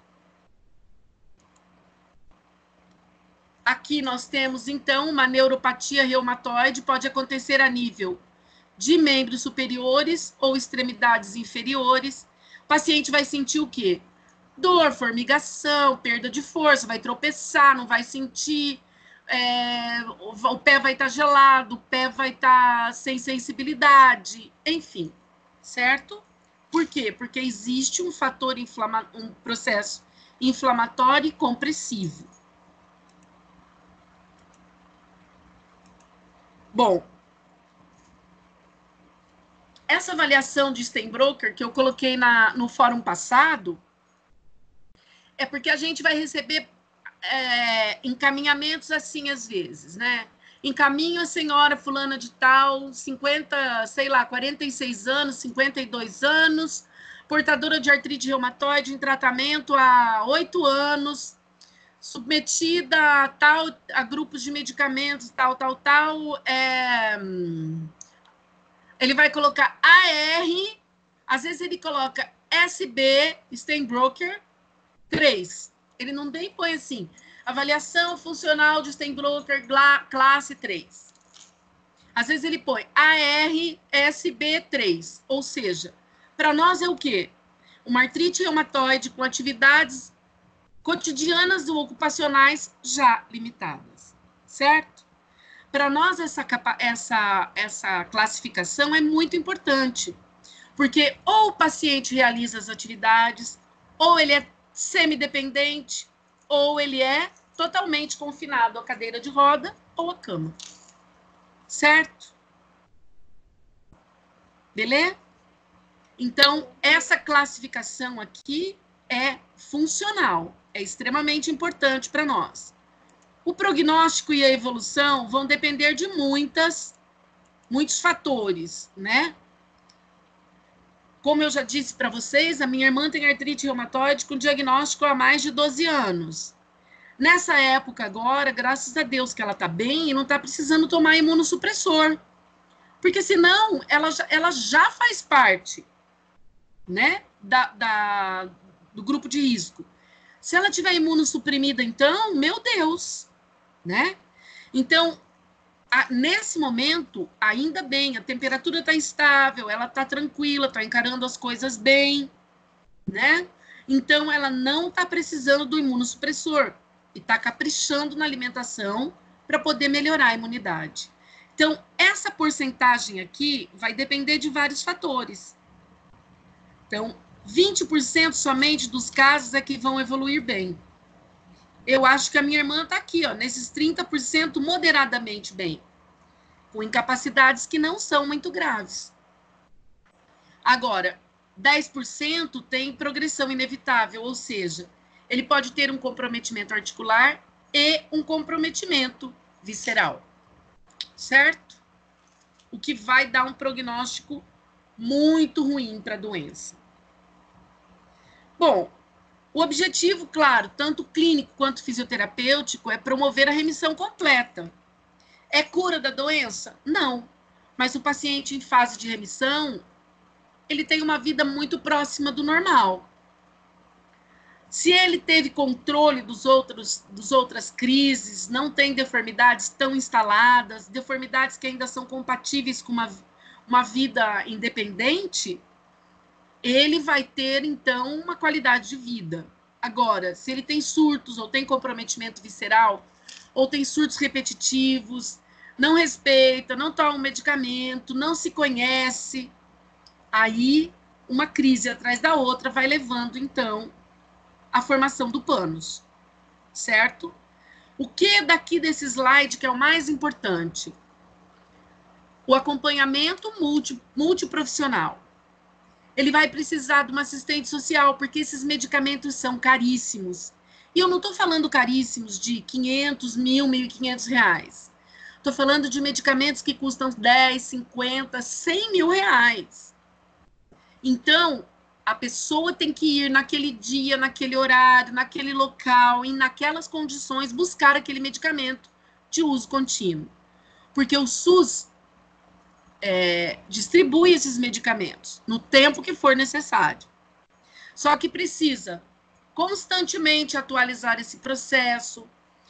Speaker 2: Aqui nós temos, então, uma neuropatia reumatoide, pode acontecer a nível de membros superiores ou extremidades inferiores. O paciente vai sentir o quê? Dor, formigação, perda de força, vai tropeçar, não vai sentir, o pé vai estar gelado, o pé vai estar sem sensibilidade, enfim, certo? Por quê? Porque existe um fator um processo inflamatório e compressivo. Bom, essa avaliação de Steinbroker que eu coloquei no fórum passado é porque a gente vai receber encaminhamentos assim às vezes, né? Encaminho a senhora fulana de tal, 50, sei lá, 46 anos, 52 anos, portadora de artrite reumatoide em tratamento há 8 anos, submetida a grupos de medicamentos, tal. Ele vai colocar AR, às vezes ele coloca SB, Steinbroker, 3. Ele não nem põe assim, avaliação funcional de Steinbroker, classe 3. Às vezes ele põe AR-SB3, ou seja, para nós é o quê? Uma artrite reumatoide com atividades cotidianas ou ocupacionais já limitadas, certo? Para nós, essa classificação é muito importante, porque ou o paciente realiza as atividades, ou ele é semidependente, ou ele é totalmente confinado à cadeira de roda ou à cama, certo? Beleza? Então, essa classificação aqui é funcional, é extremamente importante para nós. O prognóstico e a evolução vão depender de muitos fatores, né? Como eu já disse para vocês, a minha irmã tem artrite reumatoide com diagnóstico há mais de 12 anos. Nessa época agora, graças a Deus que ela está bem e não está precisando tomar imunossupressor. Porque senão ela já faz parte, né, do grupo de risco. Se ela tiver imunossuprimida, então, meu Deus, né? Então, nesse momento, ainda bem, a temperatura está estável, ela está tranquila, está encarando as coisas bem, né? Então, ela não está precisando do imunossupressor e está caprichando na alimentação para poder melhorar a imunidade. Então, essa porcentagem aqui vai depender de vários fatores. Então, 20% somente dos casos é que vão evoluir bem. Eu acho que a minha irmã está aqui, ó, nesses 30% moderadamente bem, com incapacidades que não são muito graves. Agora, 10% tem progressão inevitável, ou seja, ele pode ter um comprometimento articular e um comprometimento visceral, certo? O que vai dar um prognóstico muito ruim para a doença. Bom, o objetivo, claro, tanto clínico quanto fisioterapêutico, é promover a remissão completa. É cura da doença? Não. Mas o paciente em fase de remissão, ele tem uma vida muito próxima do normal. Se ele teve controle dos outras crises, não tem deformidades tão instaladas, deformidades que ainda são compatíveis com uma vida independente, ele vai ter, então, uma qualidade de vida. Agora, se ele tem surtos, ou tem comprometimento visceral, ou tem surtos repetitivos, não respeita, não toma um medicamento, não se conhece, aí uma crise atrás da outra vai levando, então, à formação do pânus, certo? O que daqui desse slide que é o mais importante? O acompanhamento multiprofissional. Ele vai precisar de uma assistente social, porque esses medicamentos são caríssimos. E eu não estou falando caríssimos de 500, 1.000, 1.500 reais. Estou falando de medicamentos que custam 10, 50, 100 mil reais. Então, a pessoa tem que ir naquele dia, naquele horário, naquele local, e naquelas condições, buscar aquele medicamento de uso contínuo. Porque o SUS distribui esses medicamentos no tempo que for necessário. Só que precisa constantemente atualizar esse processo.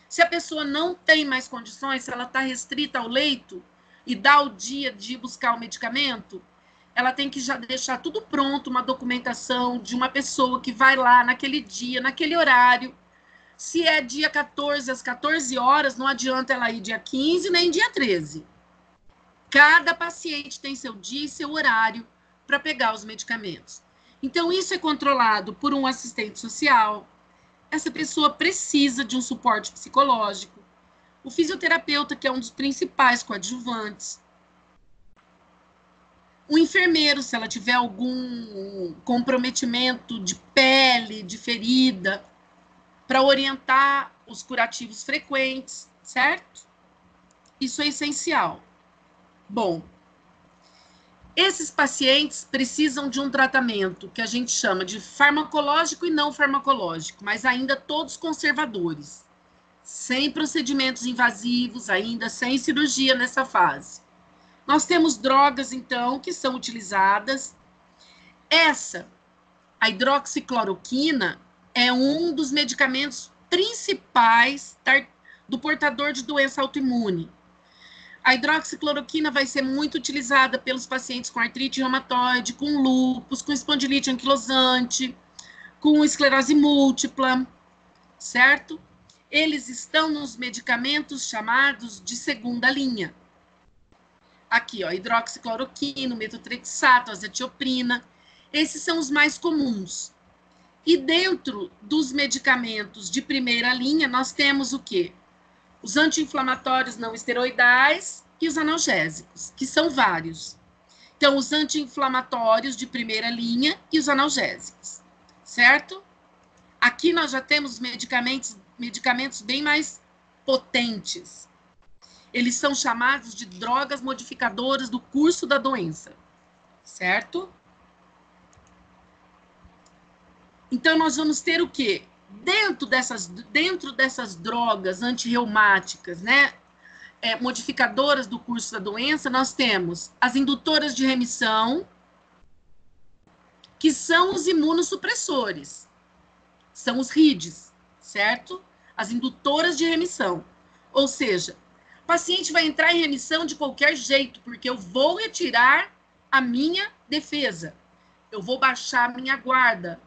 Speaker 2: Se a pessoa não tem mais condições, se ela está restrita ao leito e dá o dia de buscar o medicamento, ela tem que já deixar tudo pronto, uma documentação de uma pessoa que vai lá naquele dia, naquele horário. Se é dia 14, às 14 horas, não adianta ela ir dia 15, nem dia 13. Cada paciente tem seu dia e seu horário para pegar os medicamentos. Então, isso é controlado por um assistente social. Essa pessoa precisa de um suporte psicológico. O fisioterapeuta, que é um dos principais coadjuvantes. O enfermeiro, se ela tiver algum comprometimento de pele, de ferida, para orientar os curativos frequentes, certo? Isso é essencial. Bom, esses pacientes precisam de um tratamento que a gente chama de farmacológico e não farmacológico, mas ainda todos conservadores, sem procedimentos invasivos, ainda sem cirurgia nessa fase. Nós temos drogas, então, que são utilizadas. A hidroxicloroquina, é um dos medicamentos principais do portador de doença autoimune. A hidroxicloroquina vai ser muito utilizada pelos pacientes com artrite reumatoide, com lúpus, com espondilite anquilosante, com esclerose múltipla, certo? Eles estão nos medicamentos chamados de segunda linha. Aqui, ó, hidroxicloroquina, metotrexato, azatioprina. Esses são os mais comuns. E dentro dos medicamentos de primeira linha, nós temos o quê? Os anti-inflamatórios não esteroidais e os analgésicos, que são vários. Então, os anti-inflamatórios de primeira linha e os analgésicos, certo? Aqui nós já temos medicamentos bem mais potentes. Eles são chamados de drogas modificadoras do curso da doença, certo? Então, nós vamos ter o quê? Dentro dessas drogas antirreumáticas, né, modificadoras do curso da doença, nós temos as indutoras de remissão, que são os imunossupressores, são os RIDs, certo? As indutoras de remissão. Ou seja, o paciente vai entrar em remissão de qualquer jeito, porque eu vou retirar a minha defesa, eu vou baixar a minha guarda.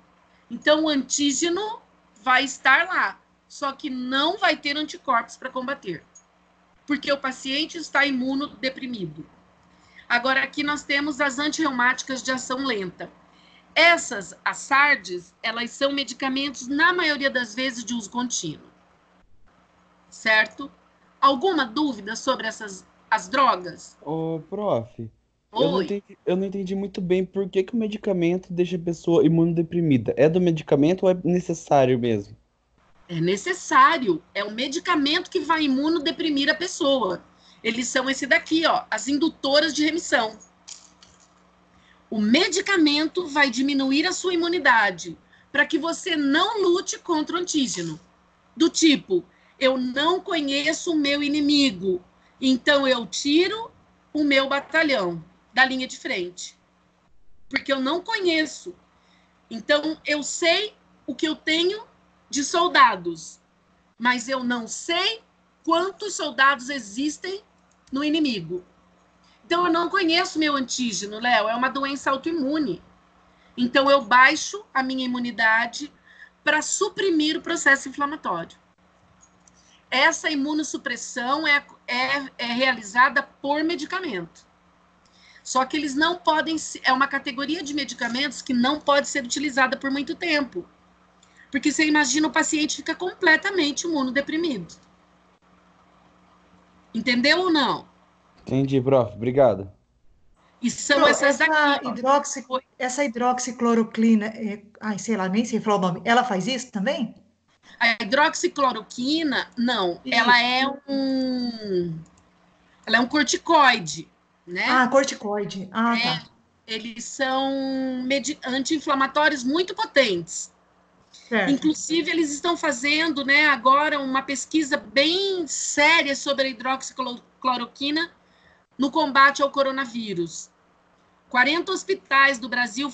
Speaker 2: Então, o antígeno vai estar lá, só que não vai ter anticorpos para combater, porque o paciente está imunodeprimido. Agora, aqui nós temos as antirreumáticas de ação lenta. As SARDs, elas são medicamentos, na maioria das vezes, de uso contínuo. Certo? Alguma dúvida sobre as drogas?
Speaker 3: Ô, prof,
Speaker 2: Oi.
Speaker 3: eu não entendi muito bem por que que o medicamento deixa a pessoa imunodeprimida. É do medicamento ou é necessário mesmo?
Speaker 2: É necessário. É um medicamento que vai imunodeprimir a pessoa. Eles são esse daqui, ó, as indutoras de remissão. O medicamento vai diminuir a sua imunidade para que você não lute contra o antígeno. Do tipo, eu não conheço o meu inimigo, então eu tiro o meu batalhão da linha de frente. Porque eu não conheço. Então, eu sei o que eu tenho de soldados, mas eu não sei quantos soldados existem no inimigo. Então, eu não conheço meu antígeno, Léo, é uma doença autoimune. Então, eu baixo a minha imunidade para suprimir o processo inflamatório. Essa imunossupressão é realizada por medicamento. Só que eles não podem... É uma categoria de medicamentos que não pode ser utilizada por muito tempo. Porque você imagina o paciente fica completamente imunodeprimido. Entendeu ou não?
Speaker 3: Entendi, prof. Obrigado.
Speaker 2: E são
Speaker 6: Pro,
Speaker 2: essas daqui, ó.
Speaker 6: essa hidroxicloroquina, ai, sei lá, nem sei falar o nome, ela faz isso também?
Speaker 2: A hidroxicloroquina, não. Ela é um corticoide, né?
Speaker 6: Ah, corticoide. Ah, tá.
Speaker 2: Eles são anti-inflamatórios muito potentes.
Speaker 6: Certo.
Speaker 2: Inclusive, eles estão fazendo, né, agora uma pesquisa bem séria sobre a hidroxicloroquina no combate ao coronavírus. 40 hospitais do Brasil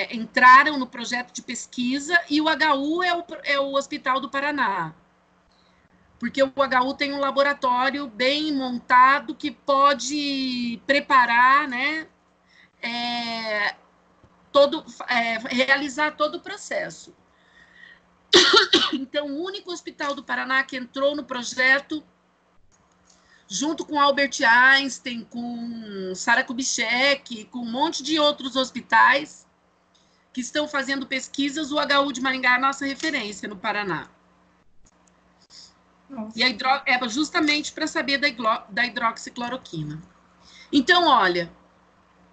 Speaker 2: entraram no projeto de pesquisa e o HU é o Hospital do Paraná. Porque o HU tem um laboratório bem montado que pode preparar, né, realizar todo o processo. Então, o único hospital do Paraná que entrou no projeto, junto com Albert Einstein, com Sara Kubitschek, com um monte de outros hospitais que estão fazendo pesquisas, o HU de Maringá é a nossa referência no Paraná. Nossa. E é justamente para saber da hidroxicloroquina. Então, olha,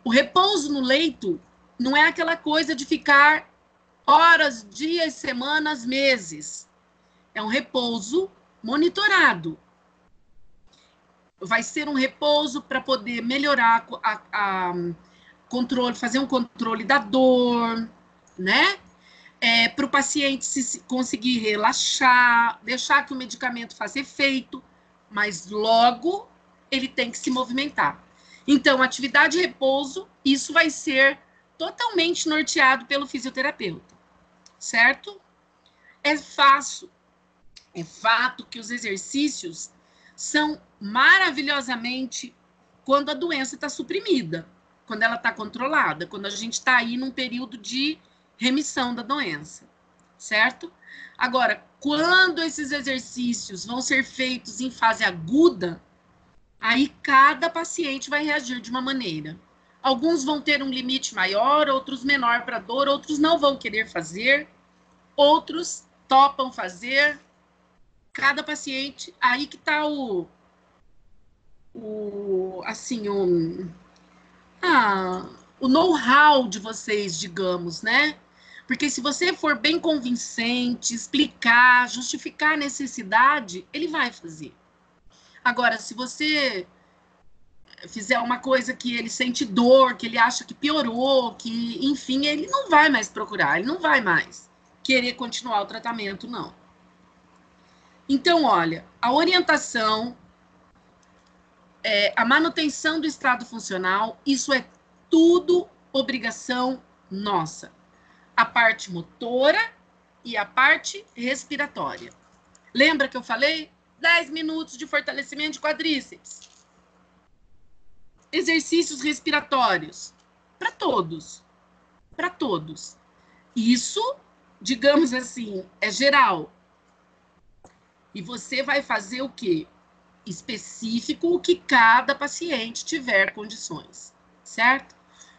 Speaker 2: o repouso no leito não é aquela coisa de ficar horas, dias, semanas, meses. É um repouso monitorado. Vai ser um repouso para poder melhorar fazer um controle da dor, né? Para o paciente conseguir relaxar, deixar que o medicamento faça efeito, mas logo ele tem que se movimentar. Então, atividade e repouso, isso vai ser totalmente norteado pelo fisioterapeuta, certo? É fato que os exercícios são maravilhosamente quando a doença está suprimida, quando ela está controlada, quando a gente está aí num período de remissão da doença, certo? Agora, quando esses exercícios vão ser feitos em fase aguda, aí cada paciente vai reagir de uma maneira. Alguns vão ter um limite maior, outros menor para dor, outros não vão querer fazer, outros topam fazer. Cada paciente, aí que está o know-how de vocês, digamos, né? Porque se você for bem convincente, explicar, justificar a necessidade, ele vai fazer. Agora, se você fizer uma coisa que ele sente dor, que ele acha que piorou, que, enfim, ele não vai mais procurar, ele não vai mais querer continuar o tratamento, não. Então, olha, a orientação, a manutenção do estado funcional, isso é tudo obrigação nossa. A parte motora e a parte respiratória. Lembra que eu falei? 10 minutos de fortalecimento de quadríceps. Exercícios respiratórios. Para todos. Para todos. Isso, digamos assim, é geral. E você vai fazer o quê? Específico o que cada paciente tiver condições, certo?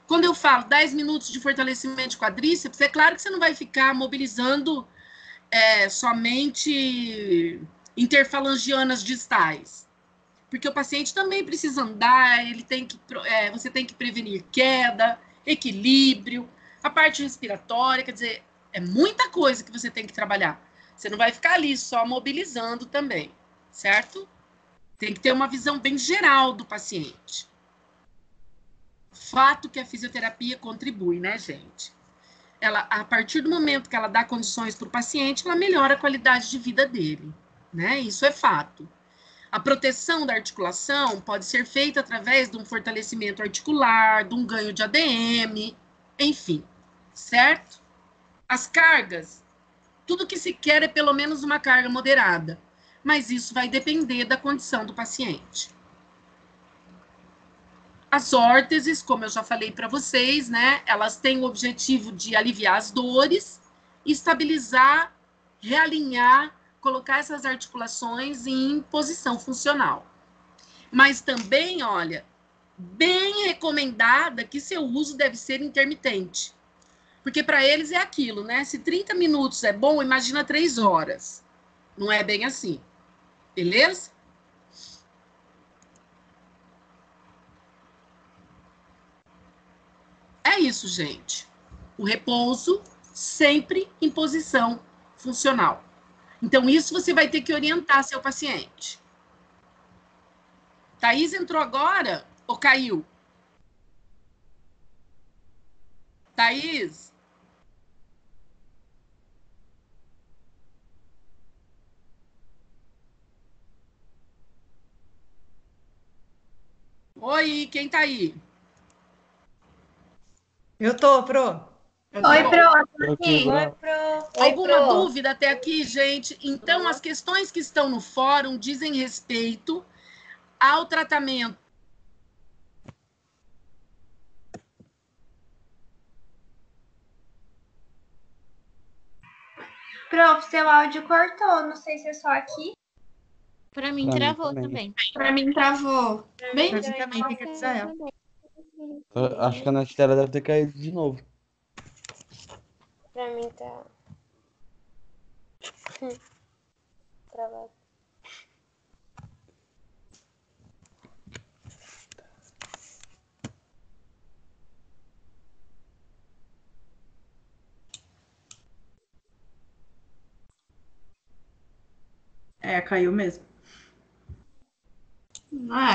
Speaker 2: Quando eu falo 10 minutos de fortalecimento de quadríceps, é claro que você não vai ficar mobilizando somente interfalangianas distais. Porque o paciente também precisa andar, você tem que prevenir queda, equilíbrio, a parte respiratória, quer dizer, é muita coisa que você tem que trabalhar. Você não vai ficar ali só mobilizando também, certo? Tem que ter uma visão bem geral do paciente. Fato que a fisioterapia contribui, né, gente? Ela, a partir do momento que ela dá condições para o paciente, ela melhora a qualidade de vida dele, né? Isso é fato. A proteção da articulação pode ser feita através de um fortalecimento articular, de um ganho de ADM, enfim, certo? As cargas, tudo que se quer é pelo menos uma carga moderada, mas isso vai depender da condição do paciente. As órteses, como eu já falei para vocês, né, elas têm o objetivo de aliviar as dores, estabilizar, realinhar, colocar essas articulações em posição funcional. Mas também, olha, bem recomendada que seu uso deve ser intermitente. Porque para eles é aquilo, né? Se 30 minutos é bom, imagina 3 horas. Não é bem assim. Beleza? É isso, gente. O repouso sempre em posição funcional. Então, isso você vai ter que orientar seu paciente. Thaís entrou agora ou caiu? Thaís? Oi, quem tá aí?
Speaker 6: Eu tô, Pro.
Speaker 4: Oi, Pro.
Speaker 3: Tô aqui,
Speaker 4: Oi,
Speaker 3: Pro.
Speaker 4: Pro.
Speaker 2: Alguma dúvida até aqui, gente? Então, as questões que estão no fórum dizem respeito ao tratamento.
Speaker 8: Prof, seu áudio cortou, não sei se é só aqui.
Speaker 7: Pra mim
Speaker 3: Pra mim
Speaker 7: travou
Speaker 3: também.
Speaker 7: também.
Speaker 8: Pra mim travou. Bem,
Speaker 6: Pra mim também, tem que avisar ela.
Speaker 3: Eu acho que a net dela deve ter caído de novo.
Speaker 9: Pra mim tá. Travado.
Speaker 5: É, caiu mesmo.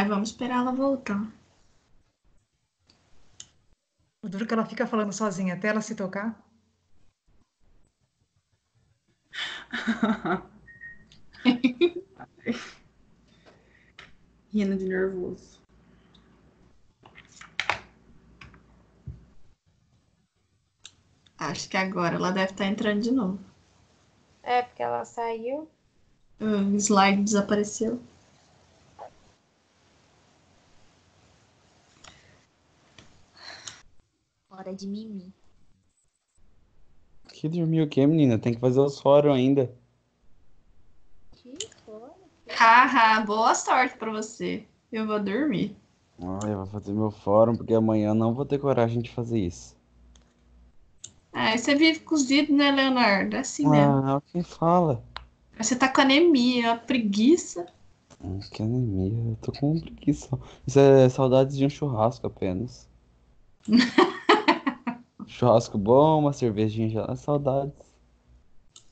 Speaker 8: vamos esperar ela voltar.
Speaker 6: O duro que ela fica falando sozinha até ela se tocar.
Speaker 5: Rindo de nervoso.
Speaker 8: Acho que agora ela deve estar entrando de novo.
Speaker 9: É, porque ela saiu.
Speaker 8: O slide desapareceu.
Speaker 7: Hora de mimir.
Speaker 3: Que dormiu o quê, menina? Tem que fazer os fóruns ainda.
Speaker 8: Haha, boa sorte pra você. Eu vou dormir.
Speaker 3: Eu vou fazer meu fórum, porque amanhã eu não vou ter coragem de fazer isso.
Speaker 8: Você vive cozido, né, Leonardo? É assim mesmo.
Speaker 3: Ah, quem fala?
Speaker 8: Você tá com anemia, preguiça.
Speaker 3: Que anemia, eu tô com preguiça. Isso é saudades de um churrasco apenas. Churrasco bom, uma cervejinha já, saudades.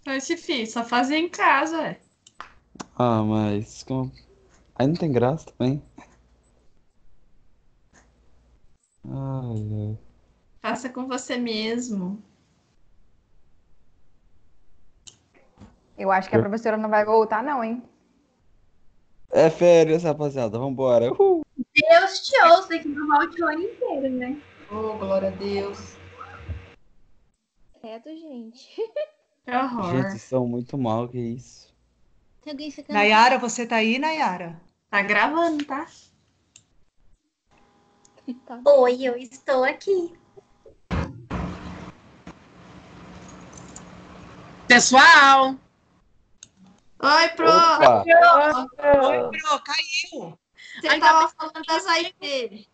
Speaker 8: Mas, filho, só fazer em casa, é.
Speaker 3: Ah, mas aí não tem graça também. Ai, ai.
Speaker 8: Faça com você mesmo.
Speaker 10: Eu acho que a professora não vai voltar, não, hein?
Speaker 3: É férias, rapaziada, vambora.
Speaker 8: Deus te ouça que não volte o ano inteiro, né?
Speaker 5: Oh, glória a Deus.
Speaker 7: Credo, gente.
Speaker 8: Que horror.
Speaker 3: Gente, vocês são muito mal, que isso.
Speaker 7: Tem alguém ficando.
Speaker 6: Nayara, você tá aí, Nayara?
Speaker 8: Tá gravando, tá?
Speaker 7: Tá.
Speaker 4: Oi, eu estou aqui.
Speaker 2: Pessoal,
Speaker 8: Oi, Pro.
Speaker 3: Opa!
Speaker 6: Oi, Pro, caiu.
Speaker 8: Você
Speaker 2: Ainda
Speaker 8: tava falando das IP.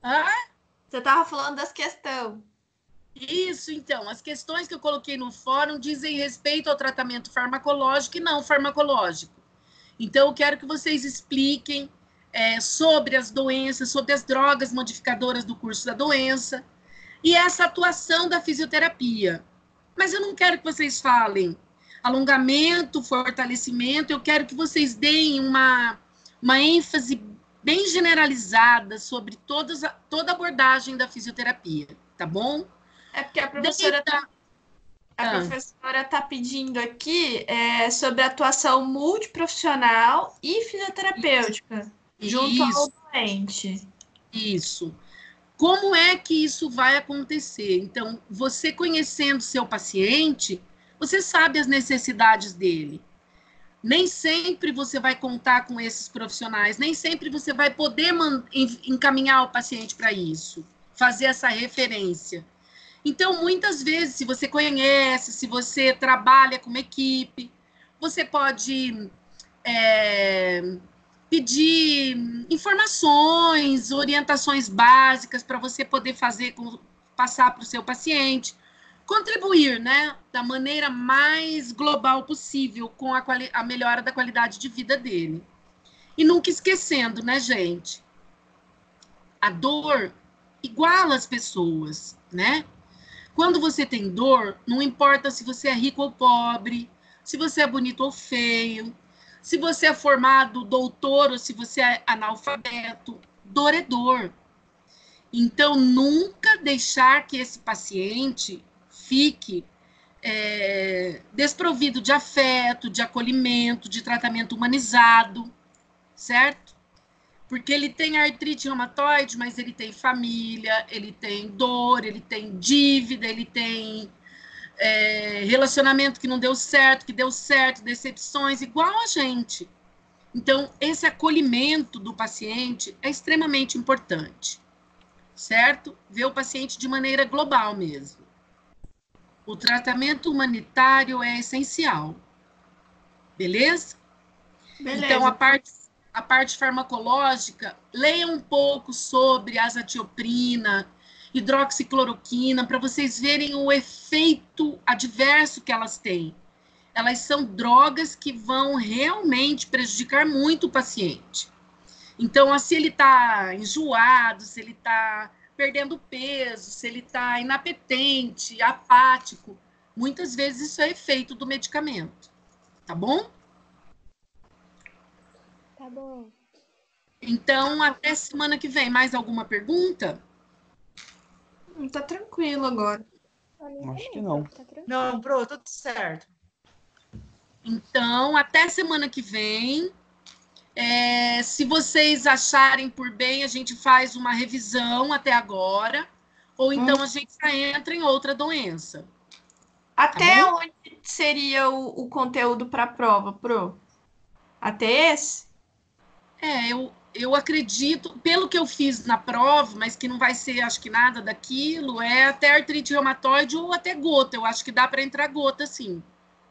Speaker 2: ah,
Speaker 1: Você tava falando das questões.
Speaker 2: Isso, então, as questões que eu coloquei no fórum dizem respeito ao tratamento farmacológico e não farmacológico. Então, eu quero que vocês expliquem sobre as doenças, sobre as drogas modificadoras do curso da doença e essa atuação da fisioterapia. Mas eu não quero que vocês falem alongamento, fortalecimento, eu quero que vocês deem uma ênfase bem generalizada sobre toda a abordagem da fisioterapia, tá bom?
Speaker 1: É porque a professora tá pedindo aqui sobre atuação multiprofissional e fisioterapêutica junto ao doente.
Speaker 2: Isso. Como é que isso vai acontecer? Então, você conhecendo seu paciente, você sabe as necessidades dele. Nem sempre você vai contar com esses profissionais, nem sempre você vai poder encaminhar o paciente para isso, fazer essa referência. Então, muitas vezes, se você conhece, se você trabalha com uma equipe, você pode pedir informações, orientações básicas para você poder passar para o seu paciente, contribuir, né, da maneira mais global possível com a melhora da qualidade de vida dele. E nunca esquecendo, né, gente, a dor iguala as pessoas, né? Quando você tem dor, não importa se você é rico ou pobre, se você é bonito ou feio, se você é formado doutor ou se você é analfabeto, dor é dor. Então, nunca deixar que esse paciente fique desprovido de afeto, de acolhimento, de tratamento humanizado, certo? Porque ele tem artrite reumatoide, mas ele tem família, ele tem dor, ele tem dívida, ele tem relacionamento que não deu certo, que deu certo, decepções, igual a gente. Então, esse acolhimento do paciente é extremamente importante, certo? Ver o paciente de maneira global mesmo. O tratamento humanitário é essencial. Beleza?
Speaker 1: Beleza.
Speaker 2: Então, a parte farmacológica, leia um pouco sobre azatioprina, hidroxicloroquina, para vocês verem o efeito adverso que elas têm. Elas são drogas que vão realmente prejudicar muito o paciente. Então, se ele está enjoado, se ele está perdendo peso, se ele está inapetente, apático, muitas vezes isso é efeito do medicamento. Tá bom?
Speaker 9: Tá bom.
Speaker 2: Então, até semana que vem. Mais alguma pergunta?
Speaker 1: Tá tranquilo agora.
Speaker 3: Acho que não.
Speaker 9: Tá tranquilo.
Speaker 6: Não, pronto, tudo certo.
Speaker 2: Então, até semana que vem. Se vocês acharem por bem, a gente faz uma revisão até agora, ou então a gente já entra em outra doença.
Speaker 1: Até onde seria o conteúdo para a prova, Pro? Até esse?
Speaker 2: Eu acredito, pelo que eu fiz na prova, mas que não vai ser, acho que nada daquilo, até artrite reumatoide ou até gota. Eu acho que dá para entrar gota, sim.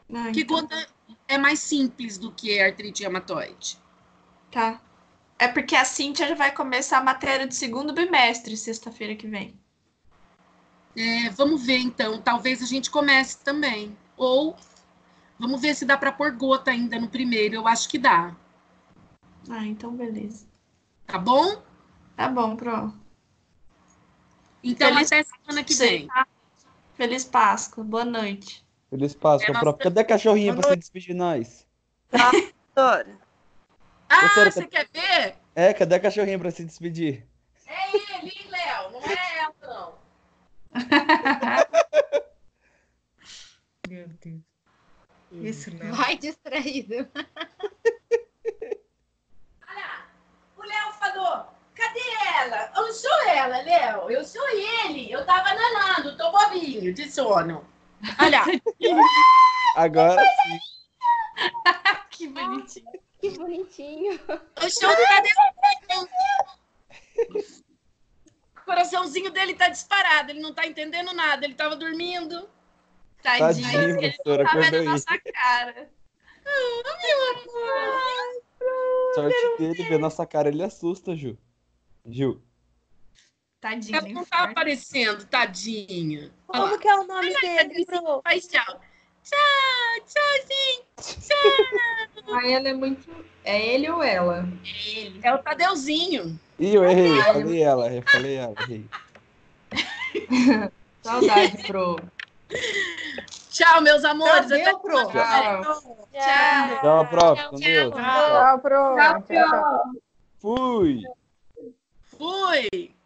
Speaker 2: Porque gota é mais simples do que artrite reumatoide.
Speaker 1: Tá. É porque a Cíntia já vai começar a matéria do segundo bimestre, sexta-feira que vem.
Speaker 2: Vamos ver, então. Talvez a gente comece também. Ou vamos ver se dá para pôr gota ainda no primeiro. Eu acho que dá.
Speaker 1: Ah, então beleza.
Speaker 2: Tá bom?
Speaker 1: Tá bom, Pro.
Speaker 2: Então, até semana que vem.
Speaker 1: Feliz Páscoa. Boa noite.
Speaker 3: Feliz Páscoa, prof. Cadê a cachorrinha para se despedir de nós?
Speaker 11: Tá, professora.
Speaker 2: Ah, você quer ver?
Speaker 3: Cadê a cachorrinha para se despedir?
Speaker 2: É ele, hein, Léo? Não é ela, não.
Speaker 6: Meu Deus. Isso, Léo.
Speaker 4: Vai distraído.
Speaker 2: Olha, o Léo falou, cadê ela? Eu não sou ela, Léo, eu sou ele. Eu tava nanando, tô bobinho de sono. Olha.
Speaker 3: Agora sim.
Speaker 1: Que bonitinho.
Speaker 9: Que bonitinho.
Speaker 2: Cadê o coraçãozinho dele tá disparado, ele não tá entendendo nada, ele tava dormindo.
Speaker 1: Tadinho,
Speaker 3: Tadinho,
Speaker 1: ele
Speaker 3: professora,
Speaker 1: não tá
Speaker 3: acorda
Speaker 1: vendo
Speaker 3: aí.
Speaker 1: a nossa cara.
Speaker 2: Meu amor.
Speaker 3: Sorte dele, ver nossa cara, ele assusta, Ju. Gil.
Speaker 1: Tadinha.
Speaker 2: Ela não tá aparecendo, tadinha. Olha lá.
Speaker 11: Como que é o nome dele, Pro?
Speaker 2: Faz tchau. Tchau, tchauzinho. Tchau.
Speaker 5: Ah, ela é muito. É ele ou ela?
Speaker 1: Ele.
Speaker 2: É o Tadeuzinho.
Speaker 3: Ih, eu errei, eu falei ela, errei.
Speaker 5: Saudade, Pro.
Speaker 2: Tchau, meus amores.
Speaker 6: Tchau,
Speaker 2: Até
Speaker 6: meu, Pro.
Speaker 5: Tchau.
Speaker 3: Tchau, prof, com Deus.
Speaker 6: Tchau, Pro.
Speaker 10: Tchau, tchau.
Speaker 3: Fui.
Speaker 2: Fui.